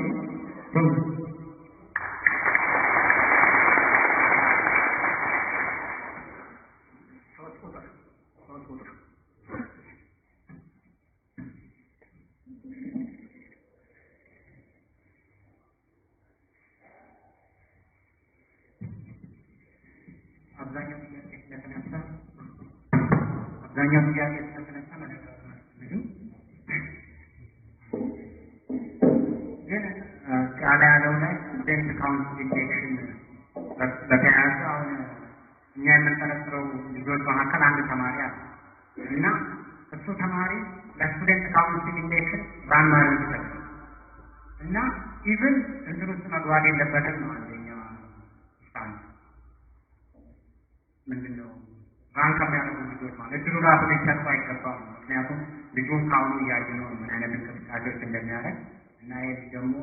አብዛኛው ጥያቄ ስለተነሳ ግን ቃል ያለው ላይ ስቱደንት ካውንስል ኢሌክሽን በተያያዘ አሁን እኛ የምንጠረጥረው ልጆች መካከል አንድ ተማሪ አለ እና እሱ ተማሪ ለስቱደንት ካውንስል ኢሌክሽን ራን ማድረግ ይችላል እና ኢቭን እንትን ውስጥ መግባት የለበትም ነው አንደኛ ስታንድ ምንድነው ራን ከሚያደርጉ ልጆች ማለት እድሉ ራሱ ሊሰጡ አይገባም። ምክንያቱም ልጁን ከአሁኑ እያየ ነው ምን አይነት እንቅስቃሴዎች እንደሚያደርግ እና ይህ ደግሞ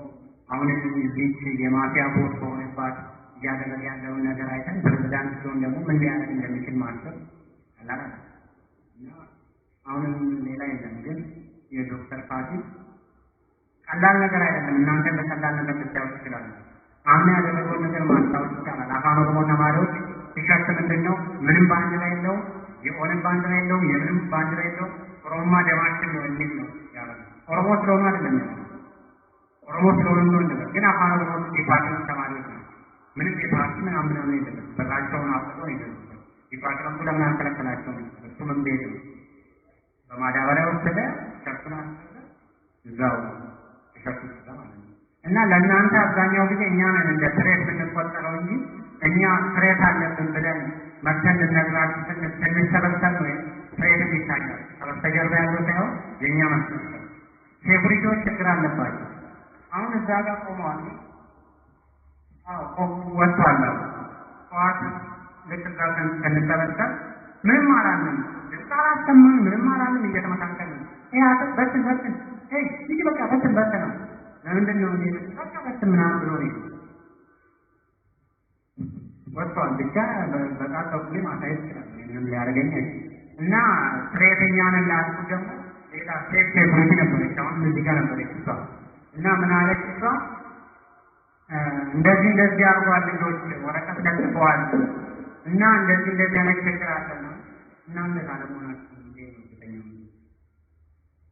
አሁን እዚች የማፊያ ቦት ከሆነባት እያደረገ ያለውን ነገር አይተን ፕሬዚዳንት ሲሆን ደግሞ ምን ሊያደርግ እንደሚችል ማሰብ ቀላል እና አሁንም ሌላ የለም። ግን የዶክተር ፋሲል ቀላል ነገር አይደለም። እናንተ በቀላል ነገር ልታዩት ትችላለ። አሁን ያደረገውን ነገር ማስታወስ ይቻላል። አፋን ኦሮሞ ተማሪዎች ቲሸርት ምንድን ነው? ምንም ባንዲራ የለውም። የኦነግ ባንዲራ የለውም። የምንም ባንዲራ የለውም። ኦሮሞማ ደማችን ነው የሚል ነው ያለው። ኦሮሞ ስለሆኑ አይደለም ያለው። ኦሮሞ ስለሆኑ ነው ነገር ግን አፋን ኦሮሞ ዲፓርትመንት ተማሪዎች ነው። ምንም የፓርቲ ምናምን ነው የለም። በራቸውን አጥተው ይደሉ ዲፓርትመንቱ ለምን አንከለከላቸው? እሱ ምን ቤት ነው በማዳበሪያ ወሰደ ሸርቱን አስቀረ እዛው ሸርቱ ማለት ነው። እና ለእናንተ አብዛኛው ጊዜ እኛ ነን እንደ ትሬት የምንቆጠረው እንጂ እኛ ትሬት አለብን ብለን መተን ልነግራችሁ ስንሰበሰብ ነው ትሬት ይታያል። ከበስተጀርባ ያለው ሳይሆን የእኛ መሰብሰብ ሴኩሪቲዎች ችግር አለባቸው። አሁን እዛ ጋር ቆመዋል። ወጥቷል። ጠዋት ልክ እዛ ስንሰበሰብ ምንም አላለም። ድምፅ አላሰማን፣ ምንም አላለም። እየተመካከልን በትን ይህ በቃ በትን ነው ለምንድን ነው በቃ በትን ምናምን ብሎ ነው ወጥቷል። ብቻ በጣም ተኩል ማሳየት ይችላል። ምንም ሊያደርገኝ እና ትሬተኛንን ላልኩ ደግሞ ሌላ ሴፍ ሴኩሪቲ ነበረች። አሁን እዚህ ጋር ነበረች እሷ እና ምን አለች እሷ እንደዚህ አድርጓል ልጆች ወረቀት ለጥፈዋል እና እንደዚህ አይነት ችግር አለ ነው እናንተ ካለመሆናችሁ ጊዜ ነው ብተኛ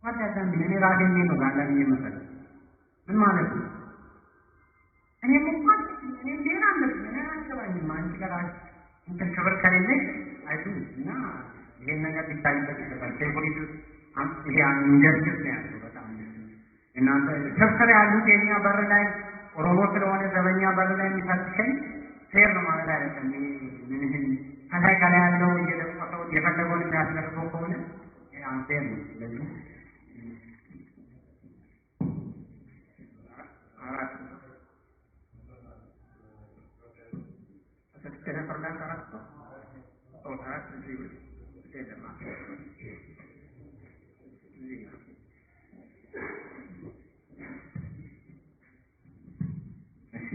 ዋዳዳም እኔ ራሴ ነው ጋላኝ የምፈል ምን ማለት ነው? እኔ እንኳን እኔ ሌላ ነገር አልገባኝም። አንቺ ጋር እንትን ክብር ከሌለሽ አይዱ እና ይሄን ነገር ቢታይበት ይችላል። ሴኩሪቲ ይሄ ኢንጀስቲስ ነው ያለው በጣም እናንተ ሰብሰብ ያሉት የኛ በር ላይ ኦሮሞ ስለሆነ ዘበኛ በር ላይ የሚፈትሸኝ ፌር ነው ማለት አይደለም። ምን ከላይ ከላይ ያለው እየደፈቀው የፈለገውን የሚያስደርገው ከሆነ አንፌር ነው። ስለዚህ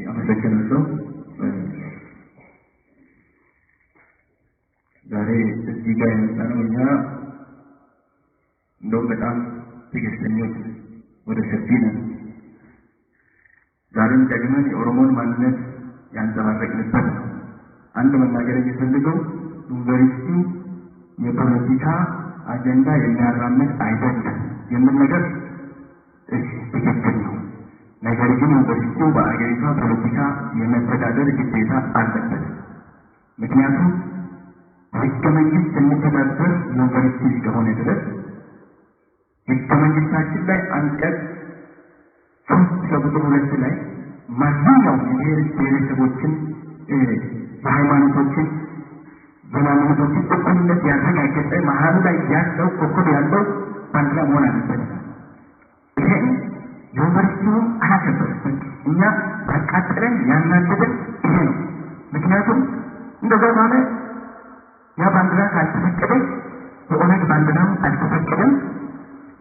አመሰግናለሁ። ዛሬ እዚህ ጋር የመጣነው እኛ እንደውም በጣም ትዕግስተኞች ወደ ሰፊ ነን። ዛሬም ደግመን የኦሮሞን ማንነት ያንጸባረቅንበት ነው። አንድ መናገር የሚፈልገው ዩኒቨርሲቲው የፖለቲካ አጀንዳ የሚያራምድ አይደለም የሚል ነገር ትክክል ነው። ነገር ግን ዩኒቨርሲቲው በአገሪቷ ፖለቲካ የመተዳደር ግዴታ አለበት። ምክንያቱም ህገ መንግስት የሚተዳደር ዩኒቨርሲቲ እስከሆነ ድረስ ህገ መንግስታችን ላይ አንቀጽ 3 ላይ ማንኛውም የብሔር ብሔረሰቦችን በሃይማኖቶችን በማንነቶችን እኩልነት ያረጋገጠ መሀሉ ላይ ያለው እኩል ያለው ባንዲራ መሆን አለበት። ይሄን ዩኒቨርሲቲውን አላከበረም። እኛ ያቃጠለን ያናደደን ይሄ ነው። ምክንያቱም እንደዛ ማለት ያ ባንዲራ ካልተፈቀደ የኦነግ ባንዲራም አልተፈቀደም።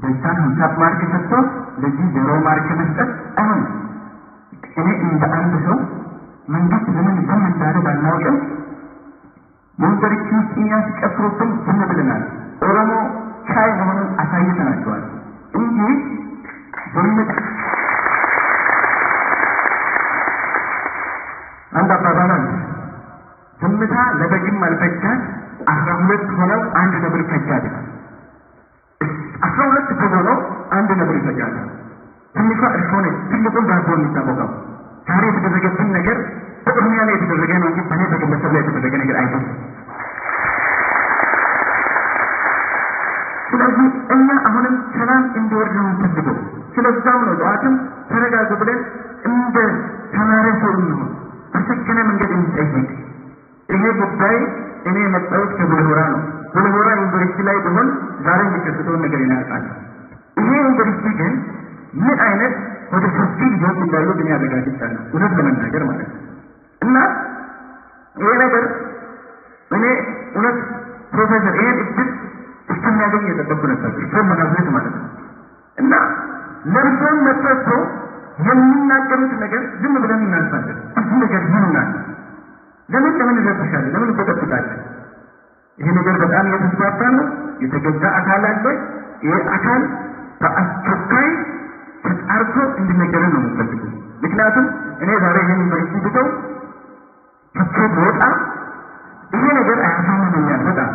በዛን 50 ማርክ ሰጥቶ ለዚህ 0 ማርክ መስጠት አሁን እኔ እንደ አንድ ሰው መንግስት ለምን ዝም እንዳለ ባናውቅም ዩኒቨርሲቲ ውስጥ እኛ ሲጨፍሩብን ዝም ብለናል። ኦሮሞ ቻይ መሆኑን አሳይተናቸዋል እንጂ አንድ አባባል አለ። ዝምታ ለበግም አልፈጃት 12 ሆነው አንድ ነብር ፈጃት። 12 ሆነው አንድ ነብር ፈጃት። ትንሿ እርሾ ነች ትልቁን ዳቦ የሚታወቀው። ዛሬ የተደረገብን ነገር በኦሮሚያ ላይ የተደረገ ነው እንጂ በእኔ በግለሰብ ላይ የተደረገ ነገር አይደለም። እንዲወርድ ነው የምንፈልገው። ስለዛም ነው ጠዋትም ተረጋጉ ብለን እንደ ተማሪ ሰው ነው በሰከነ መንገድ እንጠይቅ። ይሄ ጉዳይ እኔ የመጣሁት ከቡልሆራ ነው። ቡልሆራ ዩኒቨርሲቲ ላይ ቢሆን ዛሬ የሚከሰተውን ነገር ይናቃል። ይሄ ዩኒቨርሲቲ ግን ምን አይነት ወደ ሰፊ ልጆች እንዳሉ ግን ያረጋግጣል፣ እውነት ለመናገር ማለት ነው። እና ይሄ ነገር እኔ እውነት ፕሮፌሰር ይሄን እድል እስከሚያገኝ የጠበቁ ነበር እሱም መናዝሬት ማለት ነው። እና ለብሶም መጥቶ የሚናገሩት ነገር ዝም ብለን እናንሳለን። እዚህ ነገር ይሆናል። ለምን ይረብሻል? ለምን ተጠብቃለህ? ይሄ ነገር በጣም የተስፋፋ ነው። የተገዛ አካል አለ። ይሄ አካል በአስቸኳይ ተጣርቶ እንዲነገረን ነው የምፈልገው። ምክንያቱም እኔ ዛሬ ይሄን ዩኒቨርሲቲ ብተው ትቼ ብወጣ ይሄ ነገር አያሳምነኛል በጣም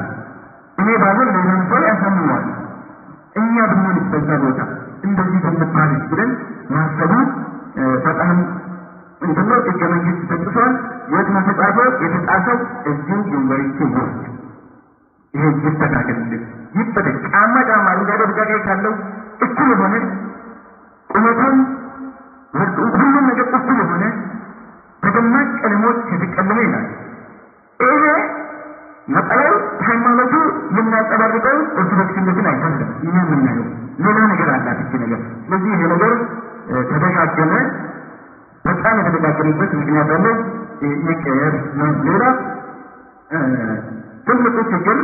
እኔ ባይሆን ሌላም ሰው ያሳምነዋል። እኛ ብንሆን በዛ ቦታ እንደዚህ በመባል ብለን ማሰቡ በጣም እንደው ሕገ መንግስት ተጥሷል። የት ተጻፈው? የተጻፈው እዚህ ዩኒቨርሲቲ ውስጥ ይሄ ይስተካከልልን ይበደል። ጫማ አረንጓዴ ቢጫ ቀይ ካለው እኩል የሆነ ቁመቱን ሁሉም ነገር እኩል የሆነ በደማቅ ቀለሞች የተቀለመ ይላል። ይሄ ነጠላው ሃይማኖቱ የሚያንጸባርቀው ኦርቶዶክስነትን አይደለም። እኛ የምናየው ሌላ ነገር አላት እቺ ነገር። ስለዚህ ይሄ ነገር ተደጋገመ። በጣም የተደጋገመበት ምክንያት ደግሞ መቀየር ነው። ሌላ ትልቁ ችግር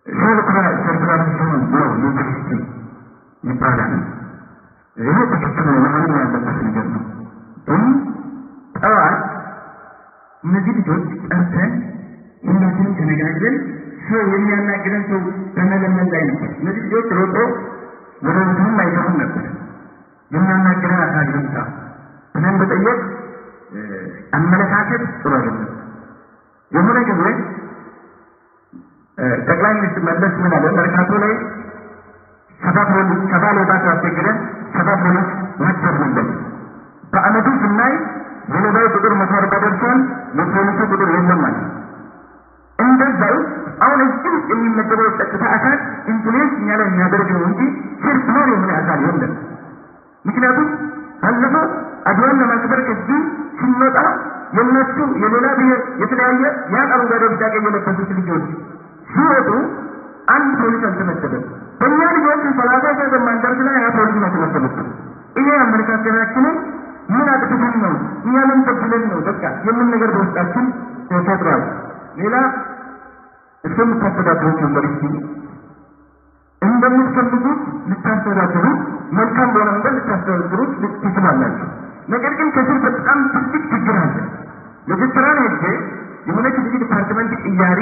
ሰርኩላሪዝም ነው ዩኒቨርሲቲ ይባላል። ይሄ ትክክል ነው መሆን ያለበት ነገር ነው። ግን ጠዋት እነዚህ ልጆች ጠርተን ሁላችንም ተነጋግረን ሰው የሚያናግረን ሰው በመለመን ላይ ነበር። እነዚህ ልጆች ሮጦ ወደ እንትንም አይገቡም ነበር። የሚያናግረን አካል ይምጣ ብለን በጠየቅ አመለካከት ጥሩ አይደለም። የሆነ ጊዜ ጠቅላይ ሚኒስትር መለስ ምን አለ? መርካቶ ላይ ሰባ ሌባ ሲያስቸግረን 7 ፖሊስ መደብንበት። በአመቱ ስናይ የሌባው ቁጥር 140 ደርሷል። የፖሊሱ ቁጥር የለም ማለት እንደዛው አሁን እዚህ የሚመደበው ጸጥታ አካል ኢንፍሉዌንስ እኛ ላይ የሚያደርገው እንጂ ፐርሰናል የሆነ አካል የለም። ምክንያቱም ባለፈው አድዋን ለማክበር ከዚህ ሲመጣ የነሱ የሌላ ብሔር የተለያየ አረንጓዴ ቢጫ ቀይ የለበሱት ልጆች ሲወጡ አንድ ፖሊስ አልተመደበም። በእኛ ልጆች 30 ሰው በማንደርስ ላይ ፖሊስ ነው የተመደበው። ይሄ አመለካከታችንን ምን አጥፍተን ነው? እኛ ምን ተብለን ነው? በቃ የምን ነገር በውስጣችን ተፈጥሯል። ሌላ እሱም ተስተዳድሩት ዩኒቨርሲቲ እንደምትፈልጉት ልታስተዳድሩ መልካም በሆነ መንገድ ልታስተዳድሩት ትችላላችሁ። ነገር ግን ከስር በጣም ትልቅ ችግር አለ። ለጅስትራን ሄጄ የሆነች ልጅ ዲፓርትመንት ቅያሪ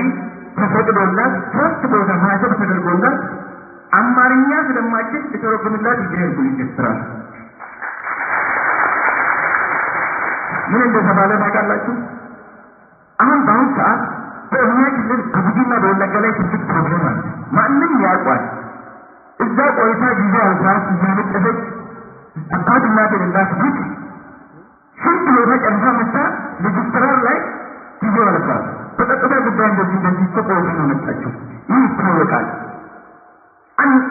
ተፈቅዶላት 3 ቦታ ማህተም ተደርጎላት አማርኛ ስለማችል የተረጎምላት ይሄድ ጅስትራን ምን እንደተባለ ታውቃላችሁ? አሁን በአሁኑ ሰዓት በእኛ ክልል በጉጂና በወለጋ ላይ ትልቅ ፕሮብሌም አለ። ማንም ያውቋል። እዛ ቆይታ ጊዜ አልባት እያመጠፈች አባት እናት የሌላት ልጅ ስንት ቦታ ጨርሳ መጣ ሬጅስትራር ላይ ጊዜ አልባት በቀጥታ ጉዳይ እንደዚህ ተቆይታ ነው መጣችው። ይህ ይታወቃል።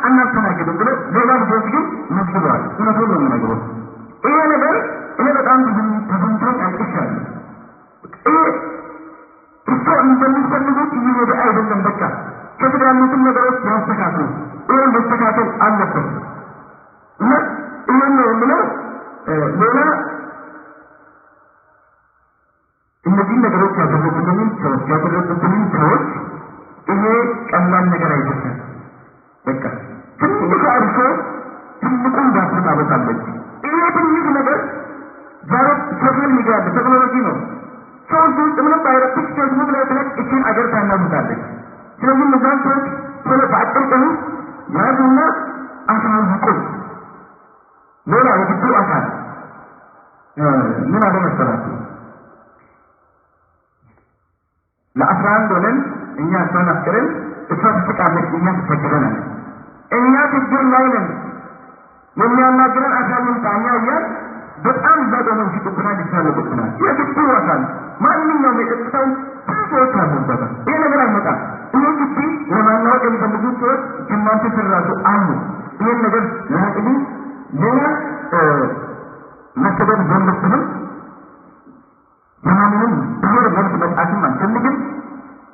አናስተናግድም ብሎ ሌላ ልጆች ግን መስለዋል። እውነቱን ነው የምነግረው። ይሄ ነገር እኔ በጣም ተሰምቶኝ አልቅሻለሁ። እሷ እንደሚፈልጉት እየሄደ አይደለም። በቃ ከስር ያሉትን ነገሮች ያስተካክሉ። ይህን መስተካከል አለበት እና ይህን ነው የምለው። ሌላ እነዚህ ነገሮች ያደረጉብንን ሰዎች ይሄ ቀላል ነገር አይደለም። በቃ ትንሽ አርሶ ትልቁን ዳስታበቅ አለች። ይሄ ትንሽ ነገር ዛሬ ሶሻል ሚዲያ አለ፣ ቴክኖሎጂ ነው። ሰው ውስጥ ምንም ባይረብሽ ፌስቡክ ላይ ትለቅ እችን አገር ታናምታለች። ስለዚህ እነዛን ሰዎች ቶሎ በአጭር ቀን ያዙና አሳውቁ። ሌላ የግዱ አካል ምን አለ መሰላችሁ? ለ11 ሆነን እኛ እሷን አስቀረን፣ እሷ ትስቃለች፣ እኛ ትፈግረናል። እኛ ችግር ላይ ነን። የሚያናግረን አካል ይምጣኛ እያል በጣም እዛ ደግሞ ሲጥብናል፣ ይሳለቁብናል። የግዱ አካል ማንኛውም የጸጥታው ሰዎች አሉበታል። ይሄ ነገር አይመጣም። ይሄ ግቢ ለማናወቅ የሚፈልጉት ሰዎች ግማሽ ስር ራሱ አሉ። የማንንም ብሔር መብት መጣትም አንፈልግም።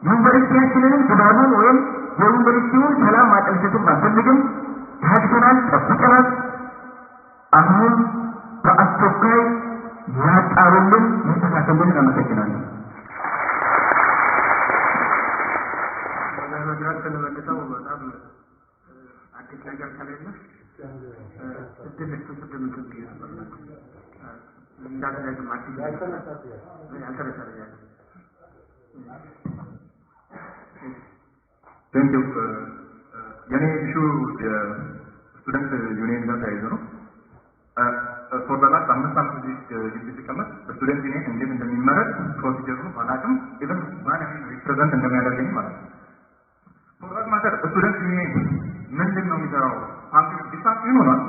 ዩኒቨርሲቲያችንንም ድባቡን ወይም የዩኒቨርሲቲውን ሰላም ማጠልሸትም አንፈልግም። ታድገናል፣ ጠብቀናል። አሁን በአስቸኳይ ያጣሩልን ይስተካከሉልን። አመሰግናለሁ። ለመድረክ ተመልሰው በጣም አዲስ ነገር ከሌለ ስድስት እንዳትደግም አዲስ ያልተነሳ ቴንክ ዩ። የኔ ኢሹ የስቱደንት ዩኒየን ጋር ተያይዞ ነው። ፎር ዘ ላስት 5 ዓመት እዚህ ግቢ ሲቀመጥ ስቱደንት ዩኒየን እንዴት እንደሚመረጥ ፕሮሲጀሩን ባላውቅም ኢቨን ማን ሪፕሬዘንት እንደሚያደርገኝ ማለት ነው። ፎር ዛት ማተር ስቱደንት ዩኒየን ምንድን ነው የሚሰራው? ዲስታንስ ይኖራል፣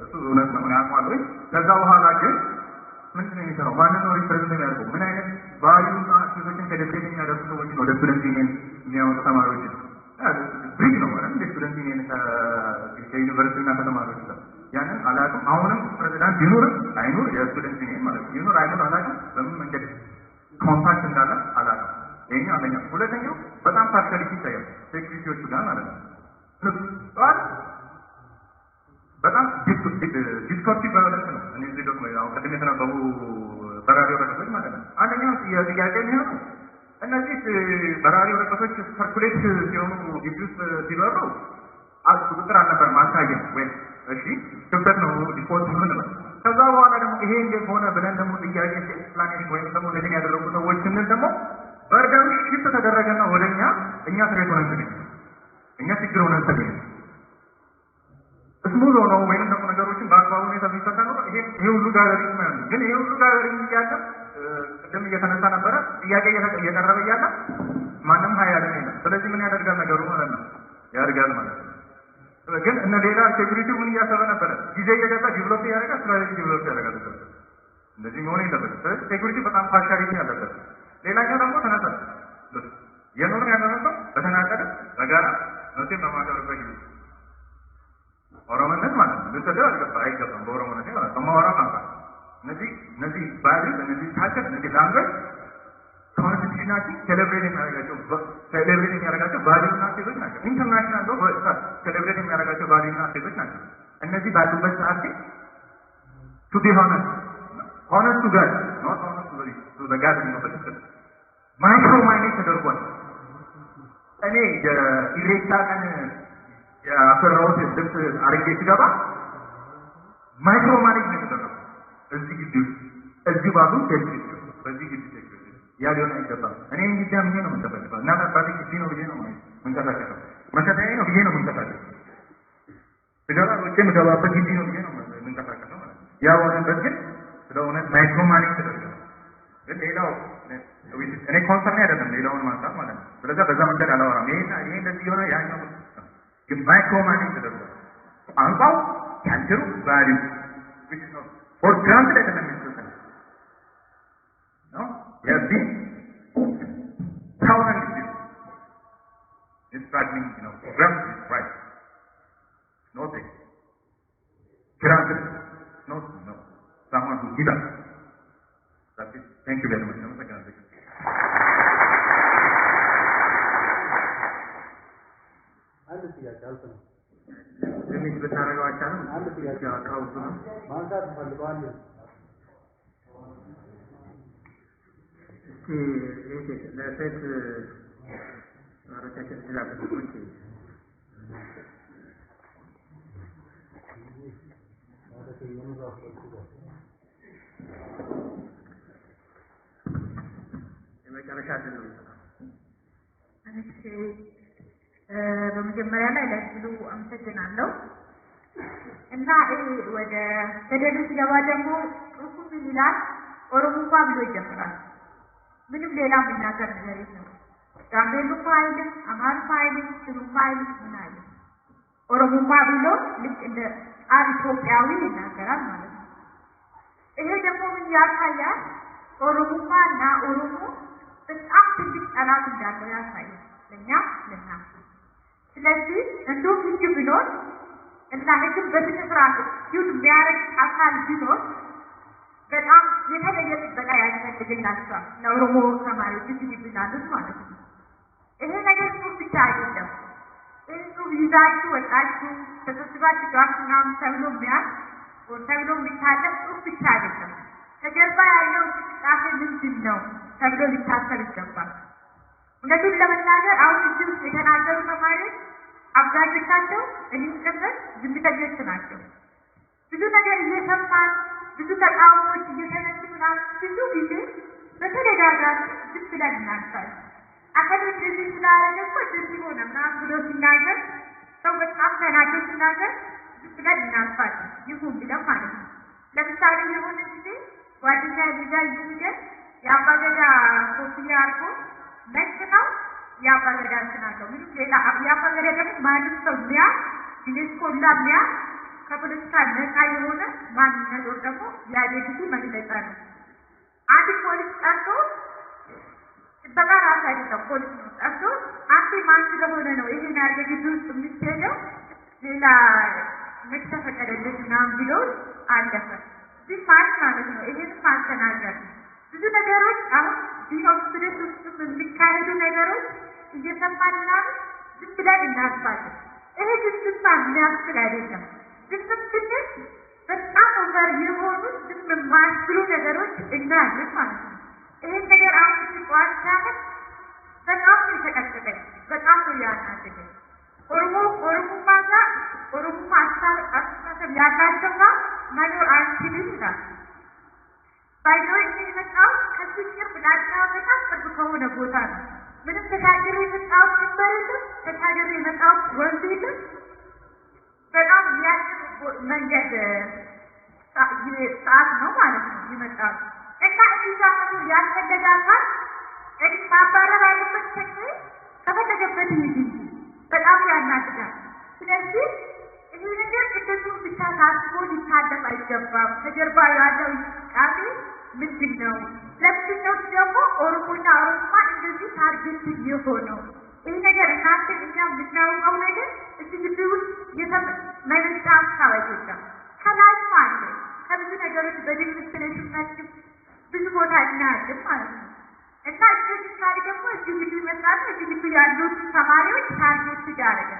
እሱ እውነት ነው ያውቀዋለሁ። ከዛ በኋላ ግን ምንድን ነው የሚሰራው? ማንን ነው ሪፕሬዘንት የሚያደርገው? ምን አይነት ቫልዩና አክቲቪቲዎችን ከደብሬት የሚያደርጉ ሰዎች ወደ ስቱደንት ዩኒየን የሚያወጡ ተማሪዎች ብሪጅ ነው ማለት እንደ ስቱደንት ዩኒየን ከዩኒቨርሲቲ እና ከተማሪዎች ጋር ያንን አላውቅም። አሁንም ፕሬዚዳንት ይኑር አይኑር የስቱደንት ዩኒየን ማለት ነው ይኑር አይኑር አላውቅም። በምን መንገድ ኮንታክት እንዳለ አላውቅም። ይሄኛው አንደኛው። ሁለተኛው በጣም ፓርሻሊቲ ይታያል ሴኩሪቲዎቹ ጋር ማለት ነው። በጣም ዲስኮርቲቭ ቫዮለንስ ነው። እኔ እዚህ ደግሞ ያው ቅድም የተነበቡ በራሪ ወረቀቶች ማለት ነው። አንደኛው ጥያቄ የሚሆነው እነዚህ በራሪ ወረቀቶች ሰርኩሌት ሲሆኑ ግቢ ውስጥ ሲበሩ ቁጥጥር አልነበረም አልታየም ወይ? እሺ ክፍተት ነው ዲፎልት ሆነ ነው። ከዛ በኋላ ደግሞ ይሄ እንዴት ሆነ ብለን ደግሞ ጥያቄ ኤክስፕላኔሽን ወይም ደግሞ እንደዚህ ያደረጉ ሰዎች ስንል ደግሞ በርደም ሽፍት ተደረገና ወደኛ እኛ ትሬት ሆነን ተገኘ እኛ ችግር ሆነን ተገኘ ስሙዝ ሆኖ ወይም ደግሞ ነገሮችን በአግባቡ ሁኔታ ቢፈታ ነው። ይሄ ሁሉ ጋለሪ ነው ያለው። ግን ይሄ ሁሉ ጋለሪ እያለ ቅድም እየተነሳ ነበረ ጥያቄ እየቀረበ እያለ ማንም ሀያልን የለም። ስለዚህ ምን ያደርጋል ነገሩ ማለት ነው ያደርጋል ማለት ነው። ግን እነ ሌላ ሴኩሪቲ ምን እያሰበ ነበረ? ጊዜ እየገዛ ዲቨሎፕ ያደርጋል፣ ስትራቴጂ ዲቨሎፕ ያደርጋል። እንደዚህ መሆን የለበትም። ስለዚህ ሴኩሪቲ በጣም ፓርሻሊቲ ያለበት። ሌላኛው ደግሞ ተነሳ የኖር ያደረገው በተናጠለ በጋራ መቼም በማደረበት ጊዜ ኦሮሞነት ማለት ነው ልትደር አይገባም። በኦሮሞነት ማለት ነው ማወራ ማለት እነዚህ ባሪ እነዚህ ታከት እነዚህ ላንጉዌጅ ኮንስቲቱሽናችን ሴሌብሬት የሚያደርጋቸው ቫልዩና እሴቶች ናቸው። ኢንተርናሽናል ሎ ሴሌብሬት የሚያደርጋቸው ቫልዩና እሴቶች ናቸው። እነዚህ ባሉበት ሰዓት ቱ ቢ ሆነስት ቱ ጋድ ኖት ሆነስት ቱ ዘ ጋድ ነው በትክክል ማይክሮ ማይኔት ተደርጓል። እኔ የኢሬቻ ቀን ያፈራሁት ልብስ አርጌ ሲገባ ማይክሮ ማኔጅ ነው የተደረገው እዚህ ግቢ ውስጥ እዚህ ባሉ ሴኩሪቲ በዚህ ግቢ ሴኩሪቲ ያ ሊሆን አይገባም። እኔ እንግዲህ ምን ነው የምንተፈቀው እና ባዲ ግቢ ነው ብዬ ነው የምንተፈቀው መሰለኝ ነው ብዬ ነው የምንተፈቀው ስለሆነ ወጪ የምገባበት ግቢ ነው ብዬ ነው የምንተፈቀው ማለት ነው። ያ ሆነበት ግን ስለሆነ ማይክሮ ማኔጅ ተደርጓል። ግን ሌላው እኔ ኮንሰርን አይደለም ሌላውን ማንሳት ማለት ነው። ስለዚህ በዛ መንገድ አላወራም። ይሄ እንደዚህ የሆነ ያኛው ግን ማይክሮ ማኔጅ ተደርጓል። ቋንቋው ያንተሩ ቫልዩ which is not for granted አይደለም የሚሰጠው ነው ያዲ ታውና it's struggling granted is right not it granted no someone who give up that's it. Thank you very much. አንድ ጥያቄ አልፈን ለምን በታረጋው አቻለም አንድ ጥያቄ ያካው ነው ማንሳት ፈልገዋለሁ። እስቲ ለሴት ማረቻችን ስለአበቁት የመጨረሻ አይደለም። በመጀመሪያ ላይ ለሁሉ አመሰግናለሁ እና ወደ ገደሉ ሲገባ ደግሞ ጽሑፉ ምን ይላል? ኦሮሞማ ብሎ ይጀምራል። ምንም ሌላ የሚናገር ነገር የለም። ጋምቤሉማ አይልም፣ አማርማ አይልም፣ ሽሩማ አይልም፣ ምን አይልም። ኦሮሞማ ብሎ ልክ እንደ አንድ ኢትዮጵያዊ ይናገራል ማለት ነው። ይሄ ደግሞ ምን ያሳያል? ኦሮሞማ እና ኦሮሞ በጣም ትልቅ ጠላት እንዳለው ያሳያል ለእኛ ለእናንተ። ስለዚህ እንደው ህግ ቢኖር እና ህግን በስነ ስርዓት ዩዝ የሚያደርግ አካል ቢኖር በጣም የተለየ ጥበቃ ያሳድግላቸዋል። ለኦሮሞ ተማሪዎች ይብላሉት ማለት ነው። ይሄ ነገር ጽሑፍ ብቻ አይደለም። ጽሑፍ ይዛችሁ ወጣችሁ ተሰብስባችሁ ጨዋታ ምናምን ተብሎ ሚያል ተብሎ የሚታለፍ ጽሑፍ ብቻ አይደለም። ከጀርባ ያለው እንቅስቃሴ ምንድን ነው ተብሎ ሊታሰብ ይገባል። እውነቱን ለመናገር አሁን እዚህ ውስጥ የተናገሩ ተማሪዎች አብዛኞቻቸው እኔም ጭምር ዝምተኞች ናቸው። ብዙ ነገር እየሰማን ብዙ ተቃውሞዎች እየተነሱ ምናምን ብዙ ጊዜ በተደጋጋሚ ዝም ብለን እናልፋለን። አካሎች እንደዚህ ስላደረገ እኮ እንደዚህ ሆነ ምናምን ብሎ ሲናገር ሰው በጣም ተናዶ ሲናገር ዝም ብለን እናልፋለን። ይሁን ብለን ማለት ነው። ለምሳሌ የሆነ ጊዜ ጓደኛ ልጃ ይዘን የአባገዳ ኮፍያ አድርጎ ነጭ ነው የአባገዳ እንትን አለው ምንም ሌላ የአባገዳ ደግሞ ማንም ሰው ሚያ ዩኔስኮ ሚያ ከፖለቲካ ነፃ የሆነ ማንነቶች ደግሞ የአይዴንቲቲ መግለጫ ነው። አንድ ፖሊስ ጠርቶ ጥበቃ ራሱ አይደለም ፖሊስ ነው ጠርቶ አንተ ማን ስለሆነ ነው ይሄን ያርገ ግቢ ውስጥ የምትሄደው ሌላ መች ተፈቀደልህ ምናምን ብሎ አለፈ። ግን ማለት ነው ይሄን ማስተናገር ብዙ ነገሮች አሁን ዲኖር ስቱደንት ውስጥ የሚካሄዱ ነገሮች እየሰማን ምናምን ዝም ብለን እናልፋለን። ይሄ ዝም የሚያስችል አይደለም። ዝም ስንል በጣም ኦቨር የሆኑ ዝም የማያስችሉ ነገሮች እናያለን ማለት ነው። ይሄን ነገር አሁን ሲቋጭ ሲያመት በጣም ነው የተቀጠቀኝ፣ በጣም ነው ያናደገኝ። ኦሮሞማ ጋር ኦሮሞማ አስተሳሰብ ያላቸው ጋር መኖር አንችልም ይላል። ባይዞይ የመጣው ከዚህ ቅርብ ላቸው በጣም ቅርብ ከሆነ ቦታ ነው። ምንም ተሻገር የመጣው ድንበር የለም፣ ተሻገር የመጣው ወንዝ የለም። በጣም ያጭር መንገድ ሰዓት ነው ማለት ነው የመጣው እና እዚህ ጋር ያስፈልጋታል እንግዲህ ማባረር ያለበት ችግር ከፈለገበት ይይዝ እንጂ በጣም ያናድዳል። ስለዚህ ይህ ነገር እንደዚሁ ብቻ ታስቦ ሊታለፍ አይገባም። ከጀርባ ያለው እንቅስቃሴ ምንድን ነው? ለምንድን ነው ደግሞ ኦሮሞና ኦሮሞማ እንደዚህ ታርጌት የሆነው? ይህ ነገር እናንተ እኛ የምናውቀው ነገር እዚህ ግቢ ውስጥ የተመነጫ ሀሳብ አይደለም። ከላይም አለ ከብዙ ነገሮች በዲስክሪፕሽን መልክ ብዙ ቦታ እናያለን ማለት ነው። እና እዚህ ካሪ ደግሞ እዚህ ግቢ መጣና እዚህ ግቢ ያሉት ተማሪዎች ታርጌት ያደረገ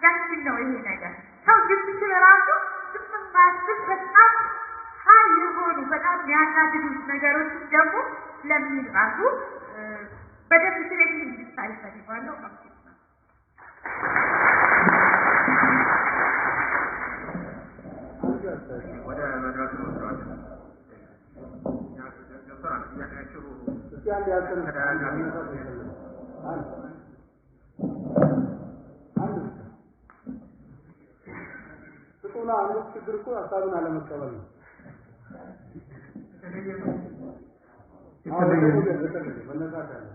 ለምንድን ነው ይሄ ነገር? ሰው ግቢ ስለራሱ ዝም ማስብ በጣም ሀይ የሆኑ በጣም የሚያናድዱት ነገሮች ደግሞ ስለሚራሱ በደንብ ስለዚህ እንድታይ ፈልጋለሁ። ወደ መድረክ ነው ወጥቷል። አንዱ ችግር እኮ ሀሳብን አለመቀበል ነው። መነሳት አለ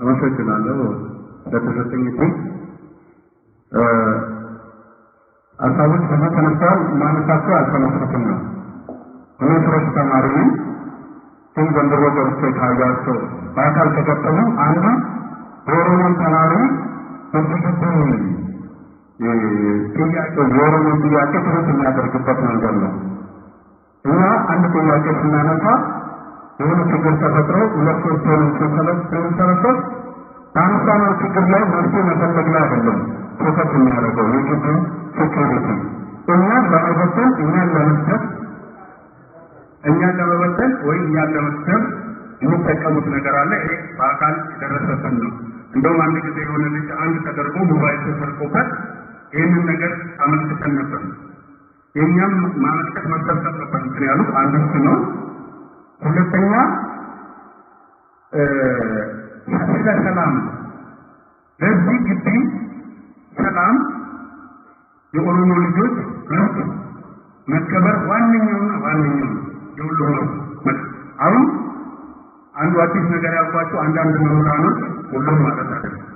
አመሰግናለሁ ለተሰጠኝ ዕድል። ሀሳቦች ብዙ ተነስተዋል። ማነሳቸው አልተመሰረትም ነው። እኔ ፍሬሽ ተማሪ ነኝ። ግን ዘንድሮ ገብቼ ካያቸው በአካል ከገጠሙ አንዱ የኦሮሞን ተማሪ በትክክል ጥያቄው የኦሮሞን ጥያቄ ትሩት የሚያደርግበት መንገድ ነው። እኛ አንድ ጥያቄ ስናነሳ የሆነ ችግር ተፈጥሮ ሁለት ሶስት ስንሰበሰብ በአነሳነው ችግር ላይ መፍትሄ መፈለግ ላይ አይደለም ፎከስ የሚያደርገው የግቢው ሴኩሪቲ እኛን ለመበተን እኛን ለመበተን ወይ እኛን ለመስደብ የሚጠቀሙት ነገር አለ። ይሄ በአካል የደረሰብን ነው። እንደውም አንድ ጊዜ የሆነ ልጅ አንድ ተደርጎ ሞባይል ተሰርቆበት ይህንን ነገር አመልክተን ነበር። የእኛም ማመልከት መሰብሰብ ነበር እንትን ያሉት አንዱ እሱ ነው። ሁለተኛ ስለ ሰላም ለዚህ ግቢ ሰላም የኦሮሞ ልጆች መብት መከበር ዋነኛውና ዋነኛው የሁሉም ነው። አሁን አንዱ አዲስ ነገር ያልኳቸው አንዳንድ መምህራኖች ሁሉም ማለት አይደለም።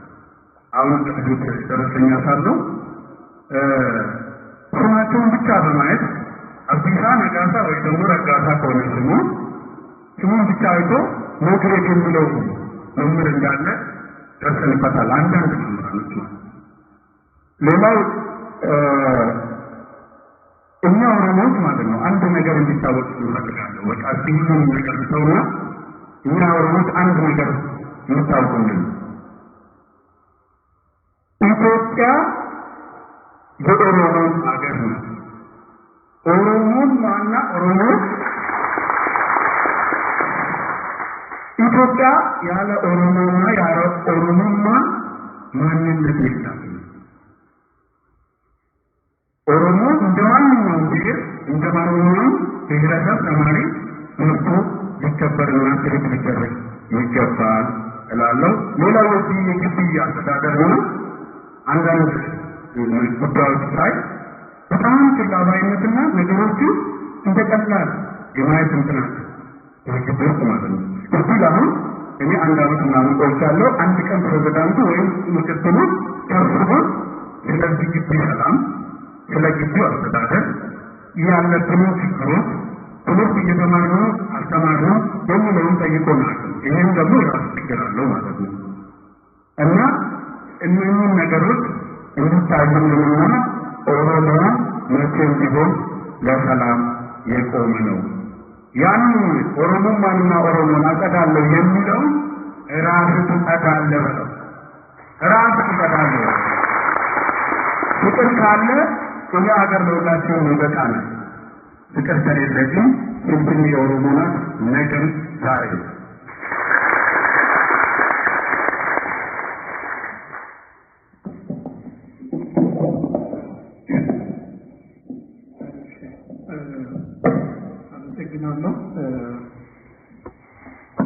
አሁን ከልጆች ደረሰኛ ሳለው ስማቸውን ብቻ በማየት አብዲሳ ነጋሳ ወይ ደግሞ ረጋሳ ከሆነ ስሙ ብቻ አይቶ ሞግሬት የሚለው መምህር እንዳለ ደርሰንበታል። አንዳንድ መምህራኖች ማለት ሌላው እኛ ኦሮሞዎች ማለት ነው አንድ ነገር እንዲታወቅ እንፈልጋለሁ። በቃ ሲሆን የሚቀርተውና እኛ ኦሮሞዎች አንድ ነገር እንታውቁልን። ኢትዮጵያ የኦሮሞ ሀገር ነው። ኦሮሞና ኦሮሞ ኢትዮጵያ ያለ ኦሮሞና ያለ ኦሮሞማ ማንነት የለም። ኦሮሞ እንደማንኛውም ብሔር እንደማንኛውም ብሔረሰብ ተማሪ መብቱ ሊከበርና ትርኢት ሊደረግ ይገባል እላለሁ። ሌላው የዚህ የግቢ አስተዳደር ነው። አንዳንድ ጉዳዮች ላይ በጣም ተላባይነትና ነገሮቹ እንደቀላል የማየት እንትናት የግብር ማለት ነው። እዚህ አሁን እኔ አንድ ዓመት ምናምን ቆይቻለሁ። አንድ ቀን ፕሬዝዳንቱ ወይም ምክትሉ ተሰብስቦ ስለዚህ ግቢ ሰላም ስለ ግቢው አስተዳደር ያለብንን ችግሮች ትምህርት እየተማርነው አስተማርነው የሚለውን ጠይቆናል። ይህም ደግሞ የራሱ ችግር አለው ማለት ነው እና እነዚህን ነገሮች እንዲታዩልንና ኦሮሞ መቼም ቢሆን ለሰላም የቆመ ነው። ያን ኦሮሞማንና ኦሮሞን አጸዳለሁ የሚለው ራስህ ትጸዳለህ በለው። ራስህ ትጸዳለህ። ፍቅር ካለ እኛ ሀገር ለሁላችንም ይበቃል። ፍቅር ከሌለ ግን እንትን የኦሮሞ ናት ነገም ዛሬ አመሰግናለሁ።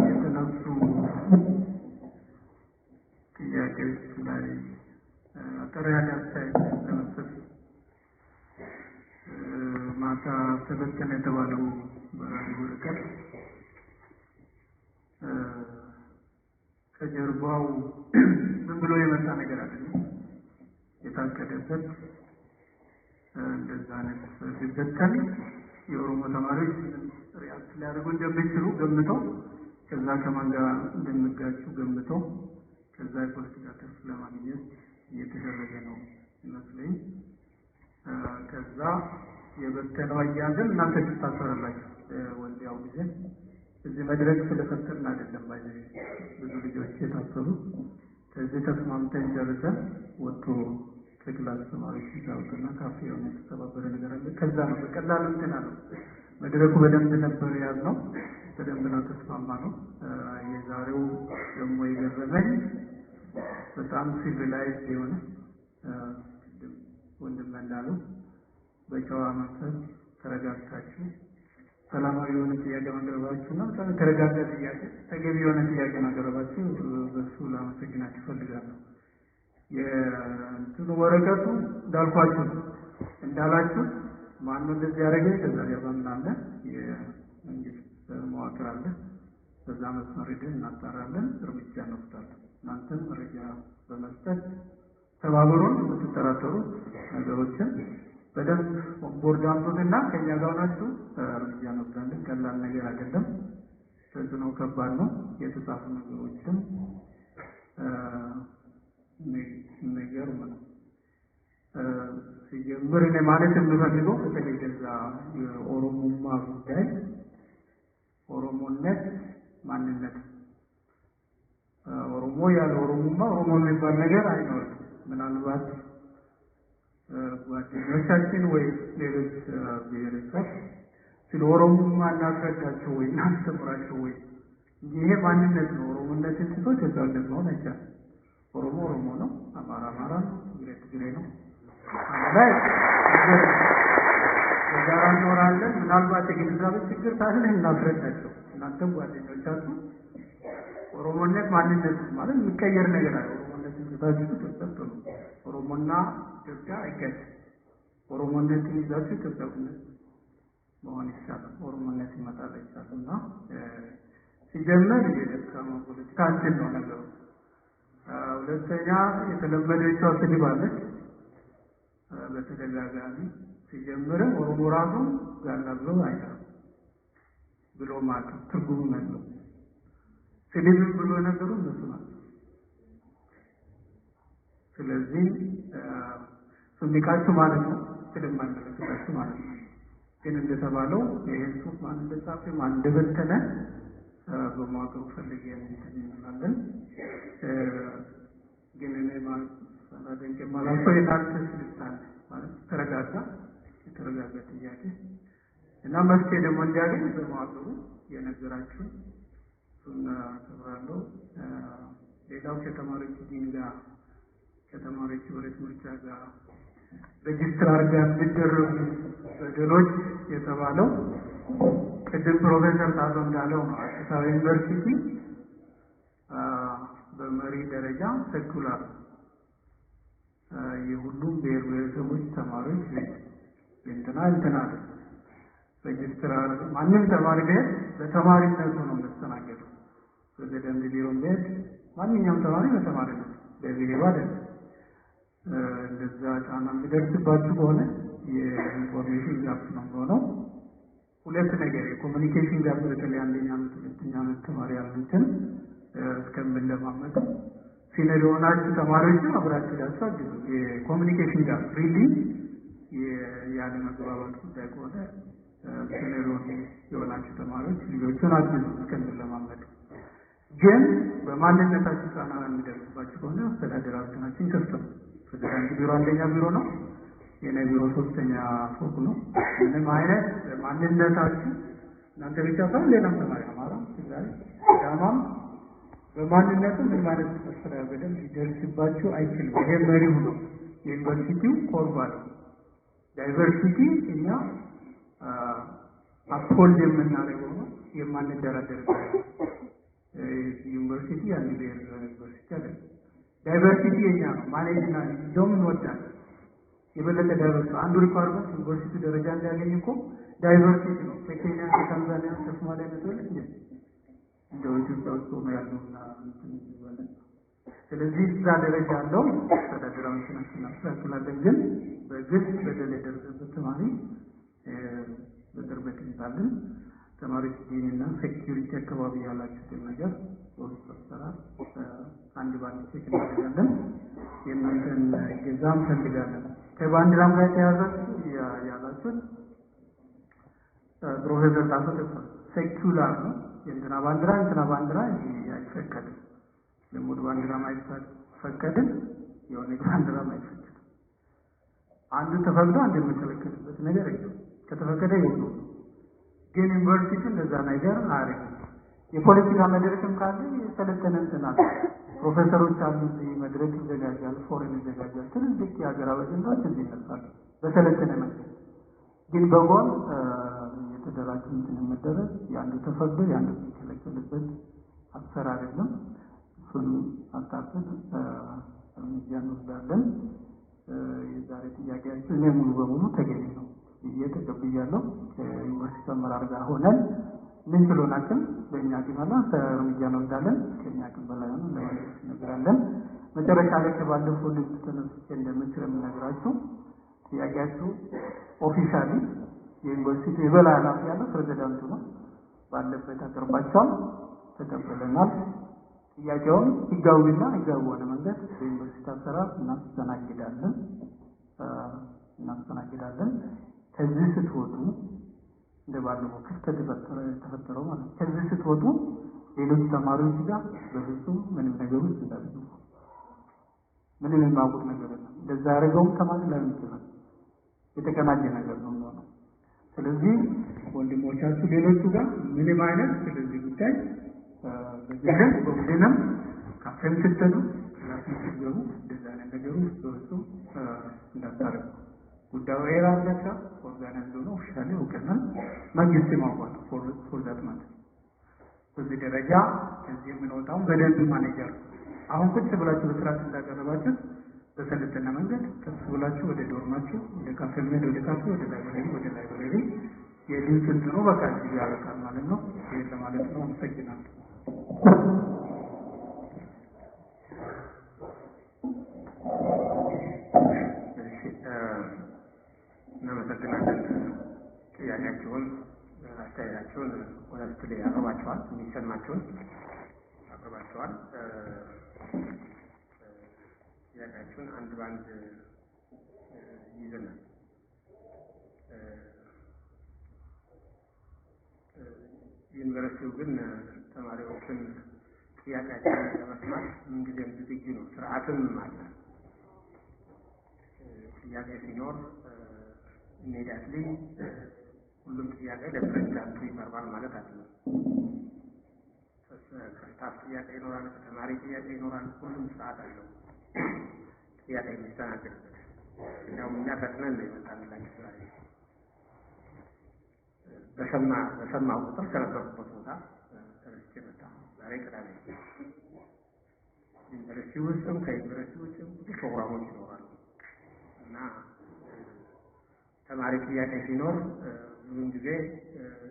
የተነሱ ጥያቄዎች ላይ አጠር ያለ አስተያየት ለመስጠት ማታ ተበተነ የተባለው በራዲዮ ርቀት ከጀርባው ዝም ብሎ የመጣ ነገር አይደለም። የታቀደበት እንደዛ አይነት ሲበተን የኦሮሞ ተማሪዎች ሪያክት ሊያደርጉ እንደሚችሉ ገምተው ከዛ ከማን ጋር እንደሚጋጩ ገምተው ከዛ የፖለቲካ ትርፍ ለማግኘት እየተደረገ ነው ይመስለኝ። ከዛ የበተነው አያያዝን እናንተ ትታሰራላችሁ። ወልዲያው ጊዜ እዚህ መድረክ ስለፈጠርን አይደለም ባይዘ ብዙ ልጆች የታሰሩ ከዚህ ተስማምተን ጨርሰን ወጥቶ ከክላስ ተማሪዎች ሲታወቅና ካፌ የሆነ የተተባበረ ነገር አለ። ከዛ ነው በቀላሉ እንትን አለው። መድረኩ በደንብ ነበር ያዝነው፣ በደንብ ነው ተስማማ ነው። የዛሬው ደግሞ የገረመኝ በጣም ሲቪላይዝ የሆነ ወንድም እንዳለው በጨዋ መንፈስ ተረጋግታችሁ ሰላማዊ የሆነ ጥያቄ ማቅረባችሁና በጣም የተረጋጋ ጥያቄ ተገቢ የሆነ ጥያቄ ማቅረባችሁ በሱ ላመሰግናችሁ እፈልጋለሁ። የእንትኑ ወረቀቱ እንዳልኳችሁ እንዳላችሁ ማነው እንደዚህ ያደረገ ከዛ ጀርባ ምን አለ የመንግስት መዋቅር አለ። በዛ መስመር ሄደን እናጣራለን፣ እርምጃ እንወስዳለን። እናንተም መረጃ በመስጠት ተባበሩን። የምትጠራጠሩት ነገሮችን በደንብ ቦርድ አምጡትና ከኛ ጋር ናችሁ እርምጃ እንወስዳለን። ቀላል ነገር አይደለም። ተጽዕኖ ከባድ ነው። የተጻፉ ነገሮችን ነገር ነው ሲጀምር እኔ ማለት የምፈልገው በተለይ ከዛ የኦሮሞማ ጉዳይ ኦሮሞነት ማንነት ኦሮሞ ያለ ኦሮሞማ ኦሮሞ የሚባል ነገር አይኖርም። ምናልባት ጓደኞቻችን ወይ ሌሎች ብሔረሰብ ስለ ኦሮሞማ እናስረዳቸው ወይ እናስተምራቸው ወይ ይሄ ማንነት ነው። ኦሮሞነትን ትቶ ተዛውነት መሆን አይቻልም። ኦሮሞ ኦሮሞ ነው፣ አማራ አማራ ነው፣ ትግሬ ትግሬ ነው። ላይ በጋራ እንኖራለን። ምናልባት የግንዛቤ ችግር ካለ እናስረዳቸው። እናንተም ጓደኞቻችሁ ኦሮሞነት ማንነት ማለት የሚቀየር ነገር አለ። ኦሮሞነትን ትታችሁ ተሰጥቶ ኦሮሞና ኢትዮጵያ አይገናኝም። ኦሮሞነትን ይዛችሁ ኢትዮጵያዊነት መሆን ይቻላል። ኦሮሞነት ይመጣል ይቻላል እና ሲጀመር የደካማ ፖለቲካ እንትን ነው ነገሩ። ሁለተኛ የተለመደችው ስድብ አለች በተደጋጋሚ ሲጀምርም ኦሮሞ ራሱ ጋላ ብሎ አይቀርም ብሎ ማለት ትርጉሙ ነው። ስድብ ብሎ ነገሩ እነሱ ናቸው። ስለዚህ ስንዲቃችሁ ማለት ነው ስለማንመለከታችሁ ማለት ነው። ግን እንደተባለው ይሄን ጽሑፍ ማን እንደጻፈ ማን እንደበተነ በማወቅ ፈልጌ እንላለን። ግን እኔ ማለት ሰናደንጀ ማለት ነው የናንተ ስልጣን ማለት ተረጋጋ የተረጋጋ ጥያቄ እና መፍትሄ ደግሞ እንዲያገኝ በማወቅ የነገራችሁ ሱና ተብራለሁ። ሌላው ከተማሪዎች ዲንጋ ከተማሪዎች ወሬት ምርጫ ጋር ሬጅስትራር ጋር ሲደረጉ በደሎች የተባለው ቅድም ፕሮፌሰር ታዞ እንዳለው ነው። አዲስ አበባ ዩኒቨርሲቲ በመሪ ደረጃ ሴኩላር የሁሉም ብሔር ብሔረሰቦች ተማሪዎች እንትና ሬጅስትራር ማንም ተማሪ ቤት በተማሪነቱ ነው የሚስተናገደው። ፕሬዚዳንት ቢሮ ቤት ማንኛውም ተማሪ በተማሪነቱ በብሔሩ አይደለም። እንደዛ ጫና የሚደርስባችሁ ከሆነ የኢንፎርሜሽን ጋፕ ነው የሚሆነው። ሁለት ነገር የኮሚኒኬሽን ጋፕ በተለይ አንደኛ ዓመት ሁለተኛ ዓመት ተማሪ ያሉትን እስከምንለማመድ ሲነድ የሆናችሁ ተማሪዎችን አብራችሁ ዳሳግዙ። የኮሚኒኬሽን ጋፕ ሪሊ ያለ መግባባት ጉዳይ ከሆነ ሲነድ የሆናችሁ ተማሪዎች ልጆቹን አግዙ እስከምንለማመድ። ግን በማንነታችሁ ጫና የሚደርስባችሁ ከሆነ አስተዳደራችሁን ከፍተው ፕሬዚዳንት ቢሮ አንደኛ ቢሮ ነው፣ የኔ ቢሮ ሶስተኛ ፎቅ ነው። ምንም አይነት ማንነታችሁ እናንተ ብቻ ሳይሆን ሌላም ተማሪ አማራ ትግራይ ዳማም በማንነቱ ምን ማለት አስተዳደር ሊደርስባችሁ አይችልም። ይሄ መሪው ነው የዩኒቨርሲቲው ኮርባል ዳይቨርሲቲ እኛ አፖልድ የምናደርገው ነው የማንደራደርበት ዩኒቨርሲቲ ያን ብሔር ዩኒቨርሲቲ አይደለም። ዳይቨርሲቲ የኛ ነው ማኔጅና ዶምን ወጣን የበለጠ ዳይቨርሲቲ አንዱ ሪኳርመንት ዩኒቨርሲቲ ደረጃ እንዲያገኝ እኮ ዳይቨርሲቲ ነው። ከኬንያ ከታንዛኒያ ከሶማሊያ ነው እንደው ኢትዮጵያ ውስጥ ነው ያለውና ስለዚህ እዛ ደረጃ ያለው ተደራራውን እናስተካክላለን። ግን በግልጽ በደል የደረሰበት ተማሪ በቅርበት እንታለን። ተማሪዎች ዲንና ሴኩሪቲ አካባቢ ያላችሁትን ነገር ወስጥ አሰራር አንድ ባንድ ቼክ እናደርጋለን። የእናንተን ገዛም ፈልጋለን። ከባንዲራም ጋር ያላችሁት ፕሮፌሰር ታሶ ሴኩላር ነው። የእንትና ባንዲራ አይፈቀድም። ለሙድ ባንዲራ አይፈቀድም። የሆነ ባንዲራ አይፈቀድም። አንዱ ተፈቅዶ አንዱ የሚከለከልበት ነገር የለም። ከተፈቀደ ይሁን። ግን ዩኒቨርሲቲ እንደዛ ነገር አያደርግም። የፖለቲካ መድረክም ካለ የሰለጠነ እንትና ፕሮፌሰሮች አሉ። እዚህ መድረክ ይዘጋጃል፣ ፎረም ይዘጋጃል። ትልልቅ የሀገር አበጀንዳዎች እዚህ ይነሳሉ በሰለጠነ መንገድ። ግን በጎን የተደራጀ እንትን መደረግ የአንዱ ተፈቅዶ የአንዱ የሚከለከልበት አሰራር የለም። እሱን አጣጥተን እርምጃ እንወስዳለን። የዛሬ ጥያቄያችሁ እኔ ሙሉ በሙሉ ተገቢ ነው እየተቀበያለሁ። ከዩኒቨርሲቲ አመራር ጋር ሆነን ምን ብሎናችን በእኛ ግማላ እርምጃ እንወስዳለን። ከእኛ ግን በላይ ነው እንነግራለን። መጨረሻ ላይ ከባለፈው ልጅ ተነስቼ እንደምችል የምነግራችሁ ጥያቄያችሁ ኦፊሻሊ የዩኒቨርሲቲ የበላይ ኃላፊ ያለው ፕሬዚዳንቱ ነው። ባለበት አቅርባቸዋል፣ ተቀበለናል። ጥያቄውን ህጋዊና ህጋዊ በሆነ መንገድ በዩኒቨርሲቲ አሰራር እናስተናግዳለን። ከዚህ ስትወጡ እንደባለፈው ክፍተት ተፈጠረው ማለት ከዚህ ስትወጡ ሌሎች ተማሪዎች ጋር በፍጹም ምንም ነገር ውስጥ እንዳትገቡ። ምንም የማውቁት ነገር የለም። እንደዛ ያደረገውም ተማሪ ላይ ይችላል። የተቀናጀ ነገር ነው የሚሆነው። ስለዚህ ወንድሞቻችሁ ሌሎቹ ጋር ምንም አይነት ስለዚህ ጉዳይ በግልም በቡድንም ካፈን ስትሉ ክላስ ስትገቡ እንደዛ አይነት ነገር ውስጥ በፍጹም እንዳታረጉ። ጉዳዩ ኤራለካ ኦርጋናይዝ ሆኖ ኦፊሻሊ እውቅና መንግስት ማውጣት ፎር ዛት ማለት በዚህ ደረጃ ከዚህ የምንወጣው በደንብ ማኔጀር አሁን ቁጭ ብላችሁ በስርዓት እንዳቀረባችሁ በሰለጠነ መንገድ ከፍ ብላችሁ ወደ ዶርማችሁ ወደ ካፌ ወደ ካፌ ወደ ላይብረሪ የድምፅ እንትኑ በቃ እዚህ ያበቃል ማለት ነው። ይሄ ለማለት ነው። አመሰግናለሁ። እናመሰግናለን። ጥያቄያችሁን አስተያየታችሁን ኦነስትሊ ያቀርባቸዋል፣ የሚሰማቸውን ያቀርባቸዋል። ጥያቄያቸውን አንድ ባንድ ይዘናል። ዩኒቨርሲቲው ግን ተማሪዎችን ጥያቄያቸውን ለመስማት ምንጊዜም ዝግጁ ነው። ስርዓትም አለ። ጥያቄ ሲኖር ኢሚዲያትሊ ሁሉም ጥያቄ ለፕሬዚዳንቱ ይቀርባል ማለት አይደለም። ከስታፍ ጥያቄ ይኖራል፣ ከተማሪ ጥያቄ ይኖራል። ሁሉም ስርዓት አለው ጥያቄ የሚስተናገድበት። ያው እኛ ፈጥነን ነው የመጣንላችሁ ዛሬ። በሰማው ቁጥር ከነበርኩበት ቦታ ተነስቼ መጣሁ። ዛሬ ቅዳሜ ዩኒቨርሲቲ ውስጥም ከዩኒቨርሲቲ ውጭም ብዙ ፕሮግራሞች ይኖራሉ እና ተማሪ ጥያቄ ሲኖር ብዙውን ጊዜ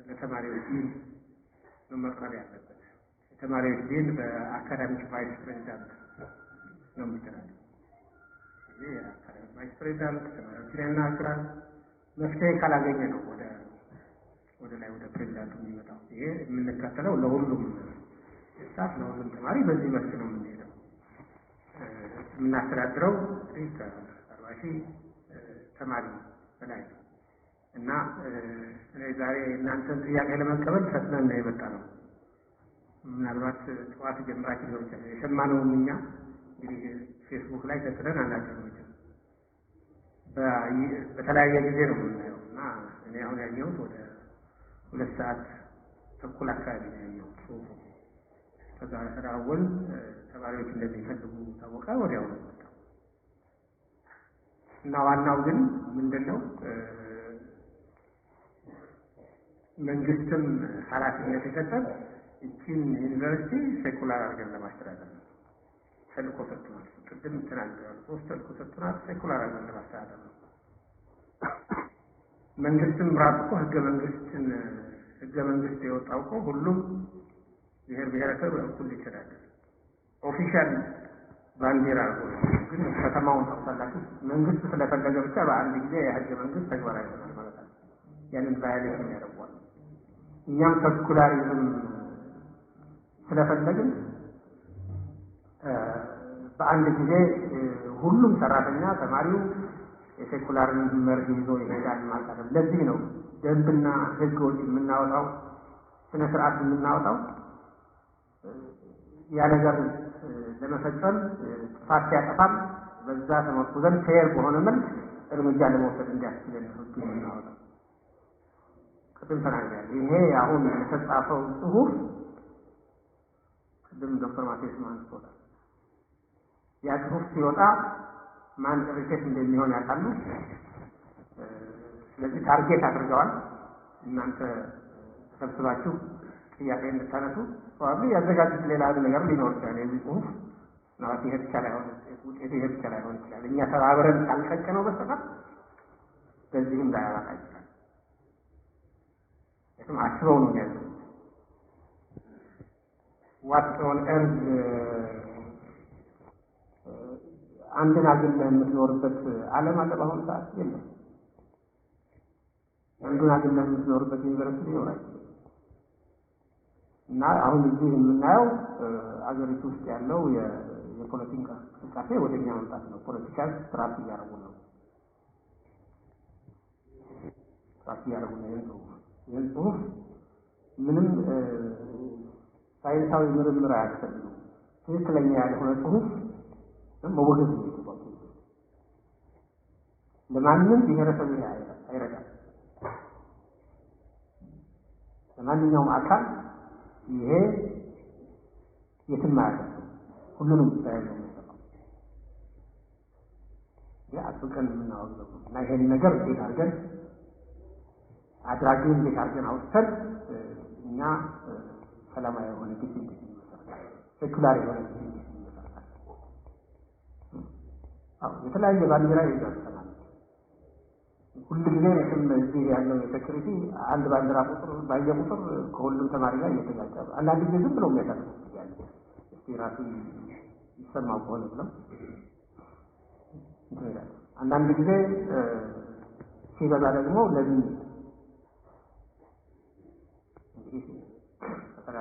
ለተማሪዎች ዲን ነው መቅረብ ያለበት። የተማሪዎች ዲን በአካዳሚክ ቫይስ ፕሬዚዳንት ነው የሚደረገው። ይህ የአካዳሚክ ቫይስ ፕሬዚዳንት ተማሪዎችን ያናግራል። መፍትሄ ካላገኘ ነው ወደ ላይ ወደ ፕሬዚዳንቱ የሚመጣው። ይሄ የምንከተለው ለሁሉም ስታፍ ለሁሉም ተማሪ በዚህ መልክ ነው የምንሄደው። የምናስተዳድረው ከ40 ሺህ ተማሪ በላይ ነው እና ዛሬ እናንተን ጥያቄ ለመቀበል ፈጥነን ነው የመጣ ነው። ምናልባት ጠዋት ጀምራችሁ ሊሆን ይችላል የሰማነውም እኛ እንግዲህ ፌስቡክ ላይ ተጥለን አናገኘንም። በተለያየ ጊዜ ነው የምናየው እና እኔ አሁን ያየሁት ወደ 2 ሰዓት ተኩል አካባቢ ነው ያየሁት ጽሁፉ። ከዛ ተደዋወል ተማሪዎች እንደሚፈልጉ ታወቀ፣ ወዲያው ነው የመጣው እና ዋናው ግን ምንድነው መንግስትም ኃላፊነት የሰጠን እቺን ዩኒቨርሲቲ ሴኩላር አድርገን ለማስተዳደር ነው። ተልእኮ ሰጥቶናል። ቅድም ተናግረዋል። 3 ተልእኮ ሰጥቶናል። ሴኩላር አድርገን ለማስተዳደር ነው። መንግስትም ራሱ እኮ ህገ መንግስት የወጣው እኮ ሁሉም ብሔር ብሔረሰብ እኩል ሊተዳደር ኦፊሻል ባንዲራ አድርጎ ነው። ግን ከተማውን ታውቃላችሁ፣ መንግስት ስለፈለገ ብቻ በአንድ ጊዜ የህገ መንግስት ተግባራዊ ይሆናል ማለት ነው። ያንን ቫዮሌሽን ያደርጓል። እኛም ሴኩላሪዝም ስለፈለግን በአንድ ጊዜ ሁሉም ሰራተኛ ተማሪው የሴኩላርን መርህ ይዞ ይሄዳል ማለት ነው። ለዚህ ነው ደንብና ህጎች የምናወጣው፣ ስነ ስርዓት የምናወጣው ያ ነገር ለመፈጸም ጥፋት ሲያጠፋም በዛ ተመርኩዘን ፌር በሆነ መልክ እርምጃ ለመውሰድ እንዲያስችለን ህግ የምናወጣው። ቅድም ተናግሬያለሁ። ይሄ አሁን የተጻፈው ጽሁፍ ቅድም ዶክተር ማቴዎስ አንስቶታል። ያ ጽሁፍ ሲወጣ ማን ሪሴት እንደሚሆን ያውቃሉ። ስለዚህ ታርጌት አድርገዋል። እናንተ ተሰብስባችሁ ጥያቄ እንድታነሱ ፕሮባብሊ ያዘጋጁት ሌላ ነገር ሊኖር ይችላል። የዚህ ጽሁፍ ናት ይሄ ብቻ ላይሆን ውጤቱ ይሄ ብቻ ላይሆን ይችላል። እኛ ተባብረን ካልቀጨነው በስተቀር በዚህም ላያበቃ ይችላል። የትም አስበው ነው ያለው። ዋት ኦን ኤርዝ አንድን አግኝተህ የምትኖርበት ዓለም አለ በአሁኑ ሰዓት የለም። አንዱን አግኝተህ የምትኖርበት ዩኒቨርሲቲ ይኖራል እና አሁን እዚህ የምናየው አገሪቱ ውስጥ ያለው የፖለቲካ እንቅስቃሴ ወደኛ መምጣት ነው። ፖለቲካል ስትራቴጂ እያደረጉ ነው። ይህን ጽሁፍ ምንም ሳይንሳዊ ምርምር አያስፈልግም። ትክክለኛ ያልሆነ ጽሁፍ መወገዝ ነው። ለማንም ብሔረሰብ አይረዳም። ለማንኛውም አካል ይሄ የትም አያደርግም። ሁሉንም ተያይዞ ነው አጥብቀን የምናወግዘው እና ይሄን ነገር እንዴት አድርገን አድራጊውን እንዴት አድርገን አውጥተን እኛ ሰላማዊ የሆነ ጊዜ እንመሰርታለን፣ ሴኩላር የሆነ ጊዜ እንመሰርታለን። የተለያየ ባንዲራ ይዛል ተማሪ ሁልጊዜ እዚህ ያለው የሴኩሪቲ አንድ ባንዲራ ቁጥር ባየ ቁጥር ከሁሉም ተማሪ ጋር እየተጋጨ አንዳንድ ጊዜ ዝም ብሎ የሚያሳልፉት ያለ እስቲ ራሱ ይሰማው ከሆነ ብለው ይላል። አንዳንድ ጊዜ ሲበዛ ደግሞ ለዚህ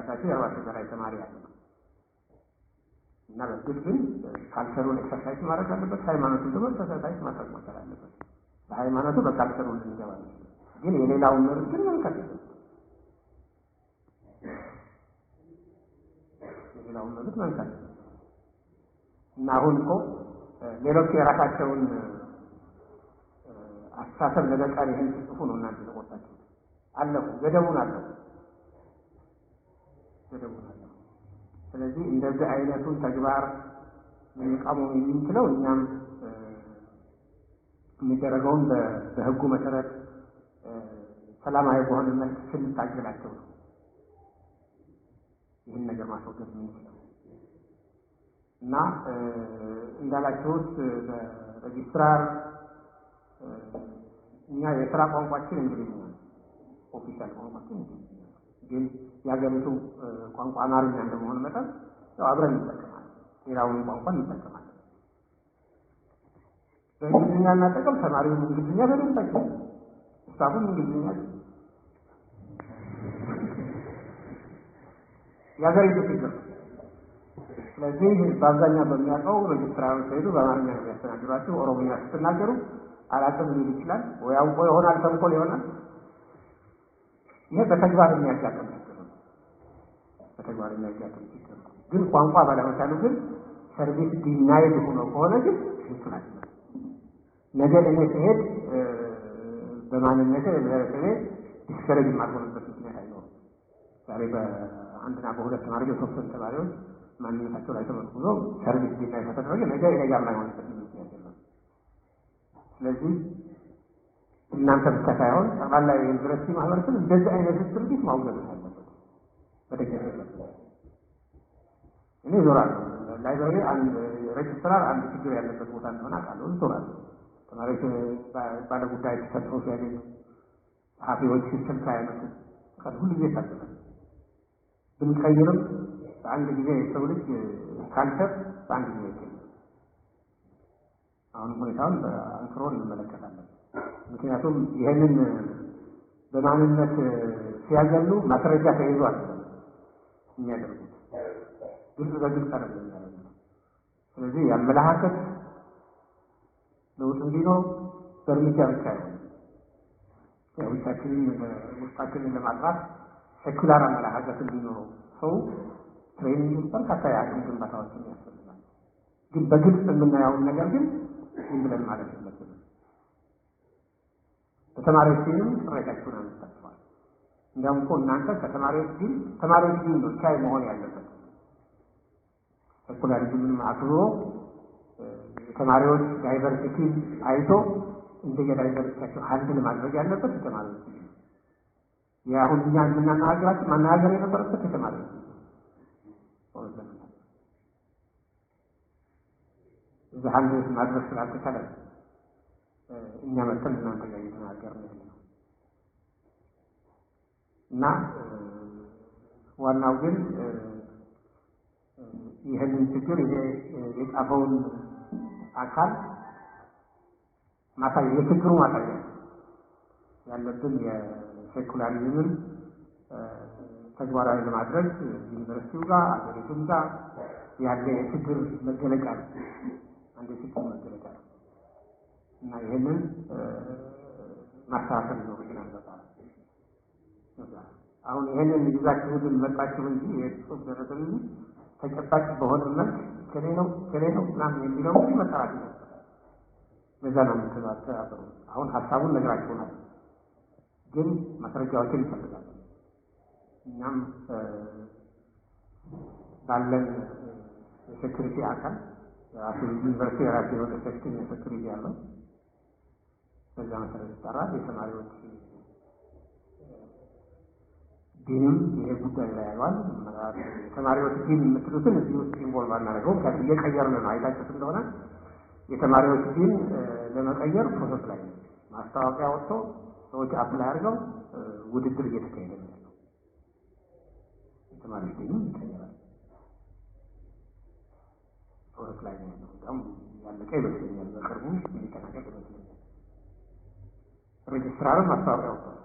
የራሳቸው የራሱ በላይ ተማሪ አለ እና በግድ ግን ካልቸሩን ኤክሰርሳይዝ ማድረግ አለበት። ሃይማኖቱን ደግሞ ኤክሰርሳይዝ ማድረግ መቻል አለበት። በሃይማኖቱ በካልቸሩ እንድንገባ ግን የሌላውን መብት ግን መንካት የሌላውን መብት መንካት እና አሁን እኮ ሌሎች የራሳቸውን አስተሳሰብ ለበቃል ይህን ጽፉ ነው እናንተ ተቆጣችሁ አለፉ ገደቡን አለፉ። ስለዚህ እንደዚህ አይነቱን ተግባር መቃወም የምንችለው እኛም የሚደረገውን በህጉ መሰረት ሰላማዊ በሆነ መልክ ስንታገላቸው ነው ይህን ነገር ማስወገድ የምንችለው እና እንዳላችሁት በሬጅስትራር እኛ የስራ ቋንቋችን እንግሊዝኛ ኦፊሻል ቋንቋችን እንግሊዝኛ ግን የሀገሪቱ ቋንቋ አማርኛ እንደመሆኑ መጠን ያው አብረን እንጠቀማለን። ሌላውን ቋንቋ እንጠቀማለን። በእንግሊዝኛ እናጠቀም ተማሪው እንግሊዝኛ በደንብ ይጠቀም ስታፉም እንግሊዝኛ የሀገሪቱ ችግር። ስለዚህ በአብዛኛው በሚያውቀው ሬጅስትራሮች ሄዱ በአማርኛ ነው የሚያስተናግዷቸው። ኦሮምኛ ስትናገሩ አላውቅም ሊል ይችላል ወይ አውቆ ይሆናል ተንኮል ይሆናል። ይሄ በተግባር የሚያጋጥም ችግር ነው። በተግባር የሚያጋጥም ችግር ነው። ግን ቋንቋ ባለመቻሉ ግን ሰርቪስ ዲናይድ ሆኖ ከሆነ ግን ይችላል። ነገ እኔ ስሄድ በማንነቴ ብሔረሰቤ ዲስከሬጅ የማልሆንበት ምክንያት አይኖርም። ዛሬ በአንድና በሁለት ተማሪዎች በሶስት ተማሪዎች ማንነታቸው ላይ ተመርኩዞ ሰርቪስ ዲናይድ ከተደረገ ነገ እኔ ጋር የማይሆንበት ምክንያት የለም። ስለዚህ እናንተ ብቻ ሳይሆን ጠቅላላ የዩኒቨርሲቲ ማህበረሰብ እንደዚህ አይነት ድርጊት ማውገዝ አለበት። በተገኘ እኔ እዞራለሁ ላይብረሪ አንድ ሬጅስትራር አንድ ችግር ያለበት ቦታ እንደሆነ አውቃለሁ። እዞራለሁ ተማሪዎች ባለ ጉዳይ ተሰጥተው ሲያገኙ ጸሐፊዎች ስልክ አይነቱ ሁሉ ጊዜ ታስባል። ብንቀይርም በአንድ ጊዜ የሰው ልጅ ካልቸር በአንድ ጊዜ ይገኛል። አሁን ሁኔታውን በአንክሮ እንመለከታለን። ምክንያቱም ይህንን በማንነት ሲያገሉ ማስረጃ ተይዟል የሚያደርጉት ግልጽ በግልጽ አይደለም የሚያደርጉት። ስለዚህ የአመለካከት ለውጥ እንዲኖር በእርምጃ ብቻ አይሆንም። ውስጣችንን ለማጥራት ሴኩላር አመለካከት እንዲኖረው ሰው ትሬኒንግ በርካታ የአቅም ግንባታዎችን ያስፈልጋል። ግን በግልጽ የምናየውን ነገር ግን ዝም ብለን ማለት የለብንም። በተማሪዎች ፊልም ቅሬታችሁን አንስታችኋል። እንዲያውም እኮ እናንተ ከተማሪዎች ፊልም ነው ቻይ መሆን ያለበት። ሴኩላሪዝምን አክብሮ የተማሪዎች ዳይቨርሲቲ አይቶ እንደየዳይቨርሲቲያቸው ሀንድል ማድረግ ያለበት የተማሪዎች ፊልም። የአሁን እኛ የምናናገራቸው ማናገር የነበረበት የተማሪዎች እዛ አንድ ማድረስ ስላልተቻለ እኛ መጥተን እናንተ ጋር እየተናገርን ነው እና ዋናው ግን ይህንን ችግር ይሄ የጻፈውን አካል ማሳያ የችግሩ ማሳያ ያለብን የሴኩላሪዝምን ተግባራዊ ለማድረግ ዩኒቨርሲቲው ጋር አገሪቱም ጋር ያለ የችግር መገለጫ ነው። አንድ የችግር መገለጫ ነው እና ይህንን ማስተካከል ነው ይችላል። በጣም አሁን ይህንን ይዛችሁልን መጣችሁ እንጂ የጽሁፍ ደረሰን እንጂ ተጨባጭ በሆነ መልክ ከሌ ነው ምናምን የሚለው መጠራት ነው። በዛ ነው የምትተባበሩ። አሁን ሀሳቡን ነግራችሁናል፣ ግን ማስረጃዎችን ይፈልጋል። እኛም ባለን የሴኩሪቲ አካል ራሱ ዩኒቨርሲቲ የራሱ የሆነ ሴኩሪቲ ያለው በዛ መሰረት ይጠራል። የተማሪዎች ዲንም ይሄ ጉዳይ ላይ ያሏል። የተማሪዎች ዲን የምትሉትን እዚህ ውስጥ ኢንቮልቭ አናደርገውም። እየቀየርን ነው። አይታችሁት እንደሆነ የተማሪዎች ዲን ለመቀየር ፕሮሰስ ላይ ነው። ማስታወቂያ ወጥቶ ሰዎች አፕላይ አድርገው ውድድር እየተካሄደ ነው ያለው። የተማሪዎች ዲንም ይቀየራል። ፕሮሰስ ላይ ነው ያለው። በጣም ያለቀ ይመስለኛል። በቅርቡ የሚጠናቀቅ ይመስለኛል። ሬጅስትራሩን ማስታወቂያ ወጥቷል።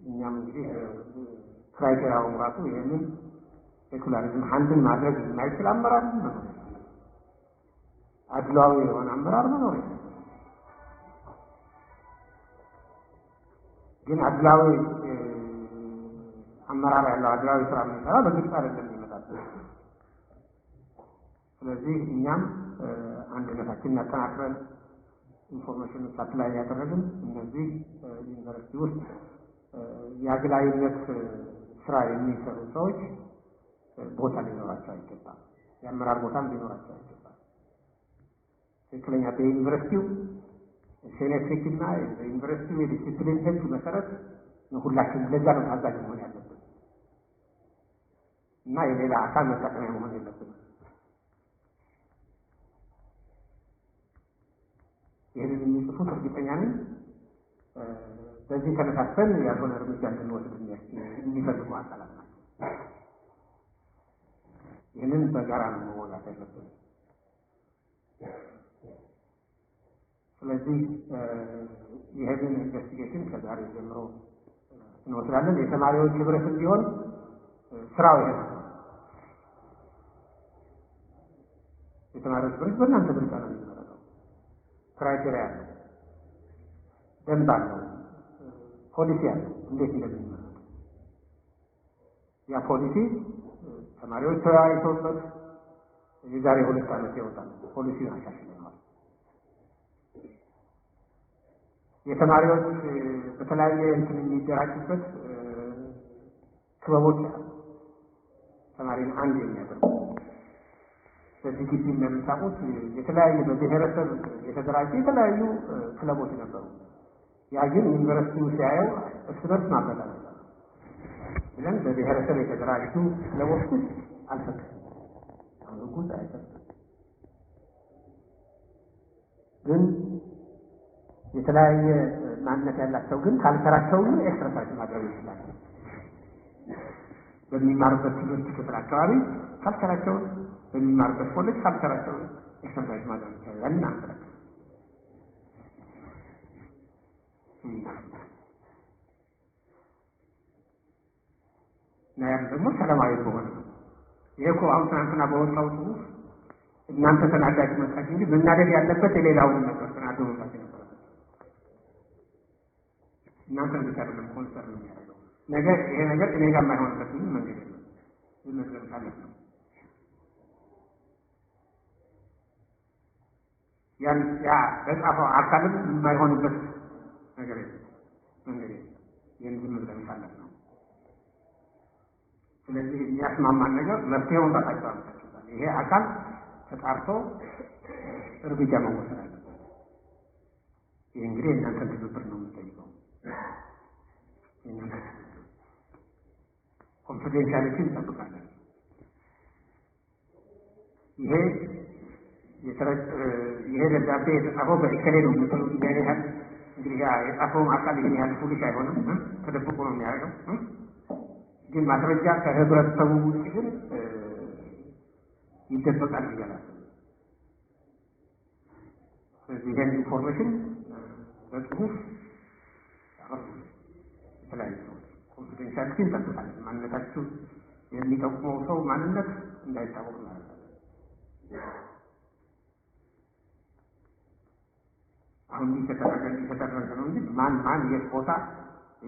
እኛም እንግዲህ ክራይቴሪያውን ራሱ ይህንን ሴኩላሪዝም አንድን ማድረግ የማይችል አመራር መኖር አድሏዊ የሆነ አመራር መኖር ግን አድሏዊ አመራር ያለው አድሏዊ ስራ የሚሰራ በግልጽ አይደለም ይመጣል። ስለዚህ እኛም አንድነታችንን ያጠናክረን ኢንፎርሜሽን ሳፕላይ ያደረግን እነዚህ ዩኒቨርሲቲ ውስጥ የአግላይነት ስራ የሚሰሩ ሰዎች ቦታ ሊኖራቸው አይገባም። የአመራር ቦታም ሊኖራቸው አይገባም። ትክክለኛ በዩኒቨርሲቲው ሴኔት ህግና የዩኒቨርሲቲው የዲሲፕሊን ህግ መሰረት ሁላችንም ለዛ ነው ታዛዥ መሆን ያለብን እና የሌላ አካል መጠቀሚያ መሆን የለብንም። ይህንን የሚጽፉት እርግጠኛ ነኝ በዚህ ተነሳስተን ያልሆነ እርምጃ እንድንወስድ የሚፈልጉ አካላት ናቸው። ይህንን በጋራ ነው መወጋት ያለብን። ስለዚህ ይህንን ኢንቨስቲጌሽን ከዛሬ ጀምሮ እንወስዳለን። የተማሪዎች ህብረት እንዲሆን ስራው ይሄ ነው። የተማሪዎች ህብረት በእናንተ ምርጫ ነው የሚመረጠው። ክራይቴሪያ አለው፣ ደንብ አለው፣ ፖሊሲ አለው እንዴት እንደሚመረጥ። ያ ፖሊሲ ተማሪዎች ተወያይተውበት የዛሬ 2 ዓመት ይወጣል። ፖሊሲውን አሻሽለናል። የተማሪዎች በተለያየ እንትን የሚደራጁበት ክበቦች ተማሪን አንድ የሚያደርጉ በዚህ ግቢ እንደምታውቁት የተለያዩ በብሔረሰብ የተደራጁ የተለያዩ ክለቦች ነበሩ። ያ ግን ዩኒቨርሲቲው ሲያየው እርስ በርስ ማበላለጥ ብለን በብሔረሰብ የተደራጁ ክለቦች አልፈቀድም። አሁን ጉድ አይፈቅድም። ግን የተለያየ ማንነት ያላቸው ግን ካልቸራቸው ግን ኤክሰርሳይዝ ማድረግ ይችላል። በሚማሩበት ትምህርት ክፍል አካባቢ ካልቸራቸውን በሚማሩበት ኮሌጅ ካልቸራቸውን ኤክሰርሳይዝ ማድረግ ይችላል እና ናያም ደግሞ ሰላማዊ በሆነ ይሄ እኮ አሁን ትናንትና በወጣው ጽሑፍ እናንተ ተናዳችሁ መጣችሁ እንጂ መናደድ ያለበት የሌላውን ነበር። ተናዶ መጣች ነበር። እናንተ ብቻ አይደለም ኮንሰርን የሚያደርገው ነገር ይሄ ነገር እኔ ጋር የማይሆንበት ምንም መንገድ የለም። ይመዘን ካለች ነው ያ በጻፈው አካልም የማይሆንበት ነገር የለም መንገድ የለም። ይህን ዝም ብለን ካለች ነው። ስለዚህ የሚያስማማን ነገር መፍትሄውን ራሳቸው አመጣችኋል። ይሄ አካል ተጣርቶ እርምጃ መወሰድ አለበት። ይህ እንግዲህ እናንተን ትብብር ነው የምጠይቀው። ኮንፊደንሻሊቲ እንጠብቃለን። ይሄ ደብዳቤ የተጻፈው በእከሌ ነው የምትሉ ያን ያህል እንግዲህ የጻፈውን አካል ይህን ያህል ፉሊሽ አይሆንም። ተደብቆ ነው የሚያደርገው። ግን ማስረጃ ከህብረተሰቡ ውጭ ግን ይደበቃል ይላል። ስለዚህ ይህን ኢንፎርሜሽን በጽሁፍ የተለያዩ ሰዎች ኮንፊደንሻሊቲ እንጠብቃለን። ማንነታችሁ የሚጠቁመው ሰው ማንነት እንዳይታወቅ ማለት ነው። አሁን እየተደረገ ነው እንጂ ማን የት ቦታ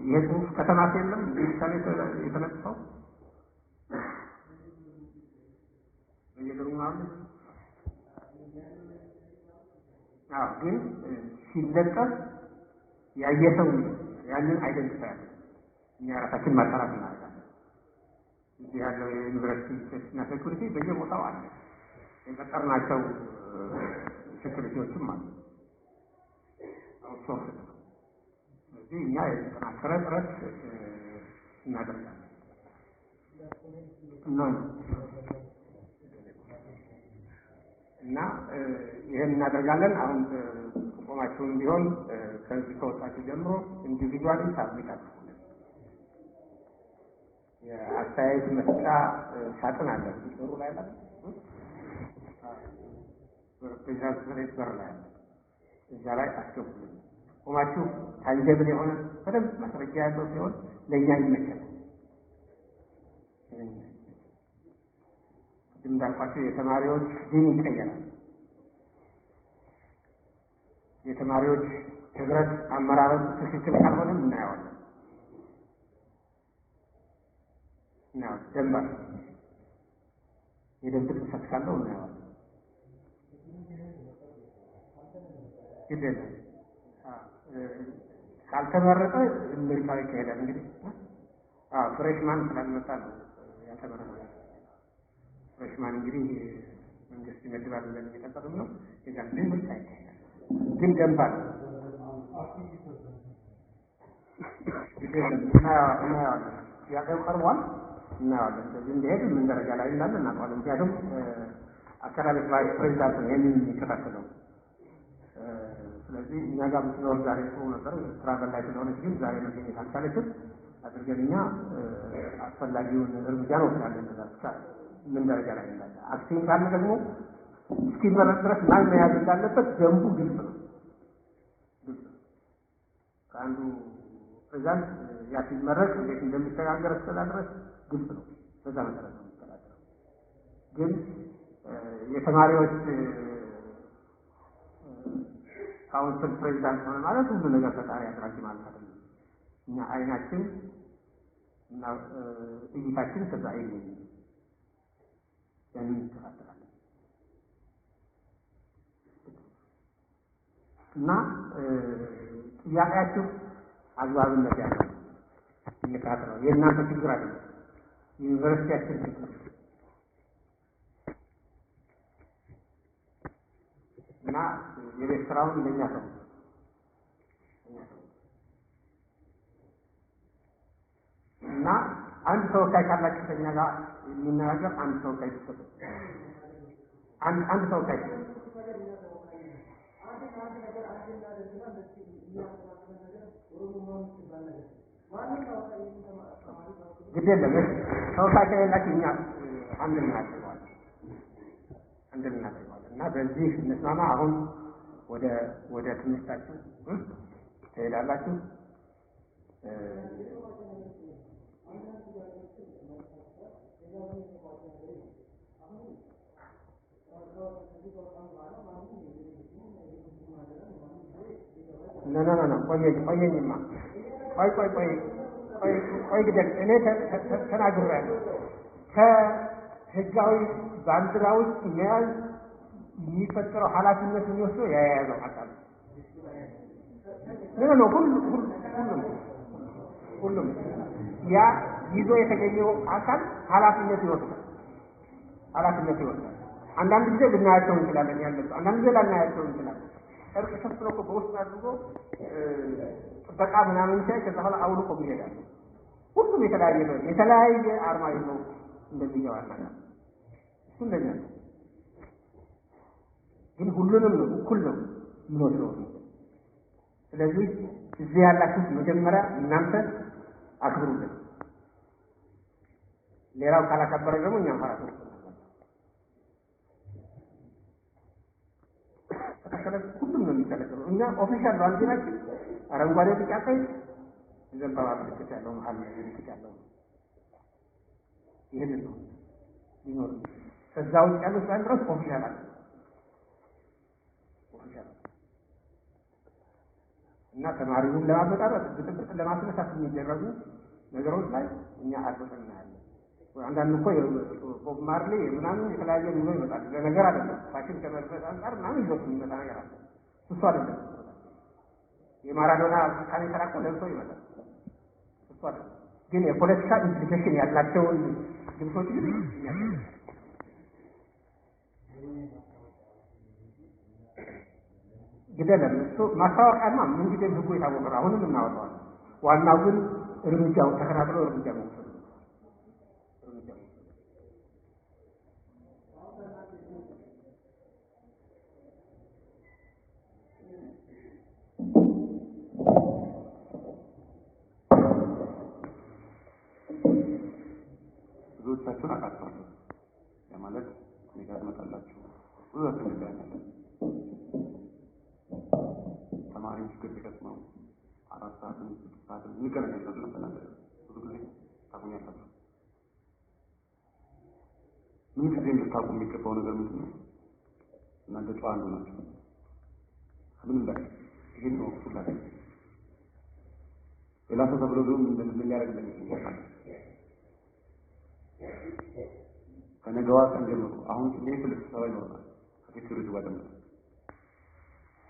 ይሄ ጽሁፍ ከተማት የለም ዲጂታል የተለጠፈው በየግሩም አለ። ግን ሲለጠፍ ያየሰው ያንን አይደንቲፋይ እኛ ራሳችን ማጣራት እናደርጋለን። እዚህ ያለው የዩኒቨርሲቲ ሴፍቲና ሴኩሪቲ በየቦታው አለ። የቀጠርናቸው ሴኩሪቲዎችም አሉ። አውትሶርስ ነው። ስለዚህ እኛ የተጠናከረ ጥረት እናደርጋለን እና ይህን እናደርጋለን። አሁን ጥቆማችሁን ቢሆን ከዚህ ከወጣችሁ ጀምሮ ኢንዲቪጁዋሊ ሳብሚት አድርጉልን። የአስተያየት መስጫ ሳጥን አለ ቢሰሩ ላይ አለ ፕሬዚዳንት በር ላይ አለ። እዛ ላይ አስገቡልን። ጥቆማችሁ ታንጀብል የሆነ በደንብ ማስረጃ ያለው ሲሆን ለእኛ ይመቻል። እንዳልኳቸው የተማሪዎች ዲን ይቀየራል። የተማሪዎች ህብረት አመራረጥ ትክክል ካልሆነም እናየዋለን። ደንባ የደንብ ጥሰት ካለው እናየዋለን። ይደለ ካልተመረጠ ምርጫው ይካሄዳል። እንግዲህ ፍሬሽማን ስላልመጣ ነው ያልተመረጠ። ፍሬሽማን እንግዲህ መንግስት ይመድባል ብለን እየጠበቅን ነው። የዛን ግን ምርጫ ይካሄዳል። ግን ደንባ ነው እናየዋለን። ያቀው ቀርቧል እናየዋለን። ስለዚህ እንደሄድ ምን ደረጃ ላይ እንዳለ እናውቀዋለን። ምክንያቱም አካዳሚክ ቫይስ ፕሬዚዳንት ነው ይህንን የሚከታተለው። ስለዚህ እኛ ጋር ብትኖር ዛሬ ጥሩ ነበር። ስራ በላይ ስለሆነች ግን ዛሬ መገኘት አልቻለችም። አድርገን እኛ አስፈላጊውን እርምጃ እንወስዳለን። ብቻ ምን ደረጃ ላይ እንዳለ አክሲን ካለ ደግሞ እስኪመረጥ ድረስ ማን መያዝ እንዳለበት ደንቡ ግልጽ ነው። ከአንዱ ፕሬዚዳንት ያ ሲመረጥ እንዴት እንደሚተጋገር እስከዛ ድረስ ግልጽ ነው። በዛ መሰረት ነው የሚተዳደረው። ግን የተማሪዎች ካውንስል ፕሬዚዳንት ሆነ ማለት ሁሉ ነገር ፈጣሪ አድራጊ ማለት አይደለም። እኛ አይናችን እና እይታችን ከዛ አይለይም። ያንን እንከታተላለን እና ጥያቄያችሁ አግባብነት ያለው እንከታተለው። የእናንተ ችግር አይደለም፣ ዩኒቨርሲቲያችን ችግር እና የቤት ስራውን እንደኛ ሰው እና አንድ ተወካይ ካላችሁ ከኛ ጋር የሚነጋገር አንድ ተወካይ ይሰጥ አንድ ተወካይ ግድ የለም ተወካይ ከሌላችሁ እኛ አንድ እናደርገዋለን እና በዚህ እንስማማ። አሁን ወደ ትምህርታችሁ ትሄዳላችሁ። ኖ ቆየኝማ ቆይ ግደል። እኔ ተናግሬያለሁ። ከህጋዊ ባንዲራ ውስጥ መያዝ የሚፈጠረው ኃላፊነት የሚወስደው የያዘው አካል ነው። ሁሉም ያ ይዞ የተገኘው አካል ኃላፊነት ይወስዳል። አንዳንድ ጊዜ ልናያቸው እንችላለን ያለበት፣ አንዳንድ ጊዜ ላናያቸው እንችላለን። እርቅ ሸፍኖ እኮ በውስጥ አድርጎ ጥበቃ ምናምን ሳይ ከዛ በኋላ አውልቆ ይሄዳል። ሁሉም የተለያየ አርማ ይዞ እንደዚህ ይገባል። እሱ እንደዚህ ነው። ግን ሁሉንም ነው እኩል ነው የሚወስደው። ስለዚህ እዚህ ያላችሁ መጀመሪያ እናንተ አክብሩልን። ሌላው ካላከበረ ደግሞ እኛም ፈራስ ነው። ሁሉም ነው የሚከለከለው። እኛ ኦፊሻል ባንዲራችን አረንጓዴ፣ ቢጫ፣ ቀይ ዘንባባ ምልክት ያለው መሀል ምልክት ያለው ይህንን ነው ይኖር። ከዛ ውጭ ያሉት ባንዲራዎች ኦፊሻል አለ እና ተማሪውን ለማበጣበጥ ብጥብጥ ለማስነሳት የሚደረጉ ነገሮች ላይ እኛ አጥብቀን እናያለን። አንዳንድ እኮ ቦብ ማርሌ ምናምን የተለያየ ይዞ ይመጣል። ለነገር አይደለም ፋሽን ከመልበስ አንጻር ምናምን ይዞ የሚመጣ ነገር አለ። እሱ አይደለም። የማራዶና ካኔ ተራቆ ለብሶ ይመጣል። እሱ አይደለም። ግን የፖለቲካ ኢምፕሊኬሽን ያላቸውን ልብሶች ግን ግደለም። እሱ ማስታወቂያማ ምን ጊዜ ህጉ የታወቀ ነው። አሁንም እናወጣዋለን። ዋናው ግን እርምጃው ተከታትሎ እርምጃ መውሰድ ነው። ብዙዎቻችሁን አውቃችኋለሁ። ያ ማለት እኔ ጋር ትመጣላችሁ፣ ብዙዎቻችሁ እንገናኛለን። ተማሪዎች ችግር ሲገጥመው ሰዓት እንገናኛለን እናንተ ብዙ ጊዜ ታቁኛላችሁ። ምን ጊዜ እንድታቁ የሚገባው ነገር ምንድን ነው? እናንተ ጨዋ አንዱ ናቸው። ከምንም በላይ ይህን ነው ሁላችሁ ሌላ ሰው ተብሎ ቢሆን ምን ሊያደርግ እንደሚችል ከነገዋ ቀን ጀምሮ አሁን ትልቅ ስብሰባ ይኖረናል ከሴኩሪቲ ጋር ደግሞ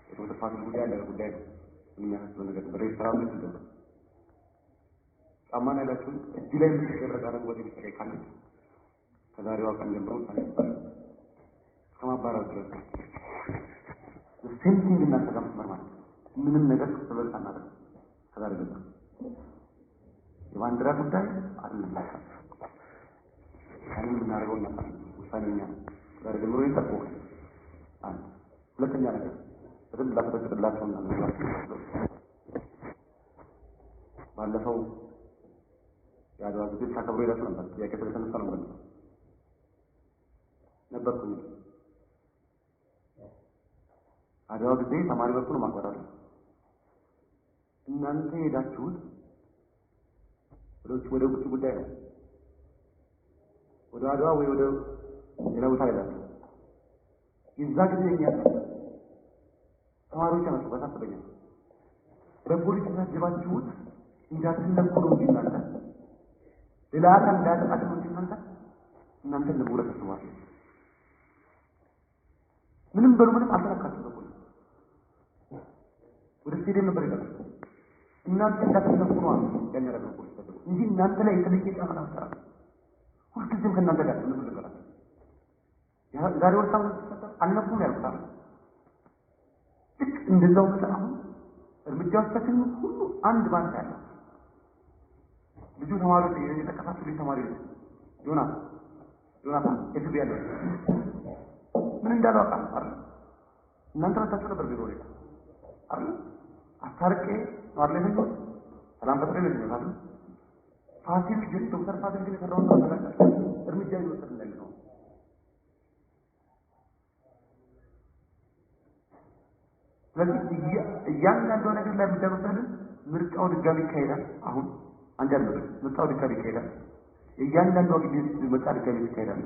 የወደ ፋሲል ጉዳይ ያለ ጉዳይ ነው። የሚያሳስበው ነገር በሬስቶራንት ውስጥ ነው። ጫማን ያላችሁ እጅ ላይ የምትደረግ አረንጓዴ ቢጫ ካለች ከዛሬዋ ቀን ጀምሮ ታነባል ከማባረር ድረስ ሴንቲንግ እና ተቀምጥ ማለት ምንም ነገር ተበልጣ እናደርግ ከዛሬ ጀምሮ የባንዲራ ጉዳይ አይደለም። ካንን እናደርገው ነበር ውሳኔኛ ከዛሬ ጀምሮ ይጠብቁ። አንድ ሁለተኛ ነገር በደንብ ላተደረገላቸው እና ባለፈው የአድዋ ጊዜ ታከብሮ ይላችሁ ነበር። ጥያቄ ስለተነሳ ነው ማለት ነበርኩኝ። አድዋ ጊዜ ተማሪ በኩል ማክበር አለ። እናንተ ሄዳችሁት ወደ ውጭ ጉዳይ ነው ወደ አድዋ ወይ ወደ ሌላ ቦታ ሄዳችሁ የዛ ጊዜ ተማሪዎች ናቸው በታሰበኛ በፖሊስ ታጅባችሁት እንዳትነኩ ነው እንጂ እናንተ ሌላ አካል እንዳያጠቃችሁ ነው እንጂ እናንተ ለሙረ ተስዋል ምንም በሉ ምንም አልተነካችሁ ነው ወደ ስቴዲየም ነበር የገባችው እናንተ እንዳትነኩ ነው ያኛረገው ፖሊስ ተደረገ እንጂ እናንተ ላይ የተለየ ጫና አልተሰራም። ሁልጊዜም ከእናንተ ጋር ነው ነገር ዛሬ ወጣው አልነኩም ያልኩታል። እንደዛው ከተራሁ እርምጃዎቻችን ሁሉ አንድ ባንድ ያለ ልጁ ተማሪዎች የተከታተሉ ተማሪ ዮናታን እዚህ ያለው ምን እንዳለው አቃል እናንተ መታችሁ ነበር ቢሮ ላይ አይደል አታርቄ ዋርለኝ ነው ሰላም ፈጥሬ ነው ማለት ፋሲል ግን ዶክተር ፋሲል ግን የሰራውን ተመለከተ እርምጃ ይወሰድ ነው። ስለዚህ እያንዳንዱ ነገር ላይ የምታመጣልን ምርጫው ድጋሚ ይካሄዳል። አሁን አንድ ያለው ምርጫው ድጋሚ ይካሄዳል። እያንዳንዱ ግዜ ምርጫ ድጋሚ ይካሄዳል።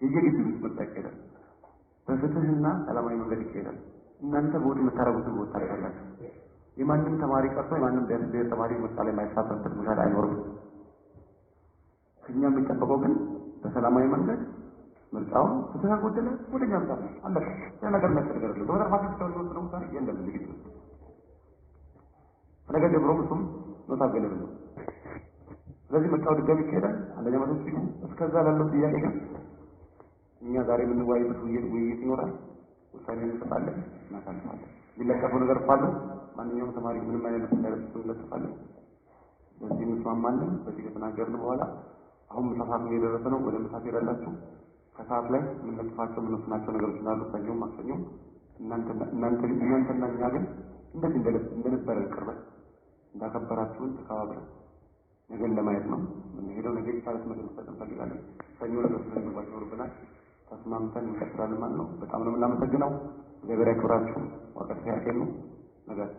የየጊዜው ምርጫ ይካሄዳል። በፍትህና ሰላማዊ መንገድ ይካሄዳል። እናንተ ቦት መታረጉት ቦት ታረጋላችሁ። የማንም ተማሪ ቀርቶ የማንም ደስ ተማሪ ምርጫ ላይ ማይሳተፍበት ምክንያት አይኖርም። ከኛ የሚጠበቀው ግን በሰላማዊ መንገድ ምርጫው ከተጎደለ ወደኛ ምጣ አለቀ። ነገር መሰደር ነው ዶክተር ፋሲል ተወልዶ ነው ታሪ የለም ልጅ ነገ ጀምሮ ምንም ነው ታገለ ነው። ስለዚህ ምርጫው ድጋሚ ይካሄዳል። አንደኛ መቶ ሲሉ እስከዛ ላለው ጥያቄ ግን እኛ ዛሬ የምንወያይበት ውይይት ይኖራል። ውሳኔ እንሰጣለን እናሳልፋለን። ሊለቀፈው ነገር ካለ ማንኛውም ተማሪ ምንም አይነት ነገር እንለጥፋለን። በዚህ እንስማማለን። በዚህ ከተናገርን በኋላ አሁን ምሳፋት እየደረሰ ነው። ወደ ምሳፋት ይረዳችሁ ከሰዓት ላይ የምንለጥፋቸው የምንወስናቸው ነገሮች እንዳሉ ሰኞም ማክሰኞም እናንተና እኛ ግን እንደዚህ እንደነበረ ቅርበት እንዳከበራችሁን ተከባብረን ነገን ለማየት ነው የምንሄደው። ነገ ይቻላል መስጠት እንፈልጋለን። ሰኞ ነገር ስለሚባል ይኖርብናል። ተስማምተን እንቀጥላለን ማለት ነው። በጣም ነው የምናመሰግነው። እግዚአብሔር ያክብራችሁ። ወቀት ያቀኑ ነገር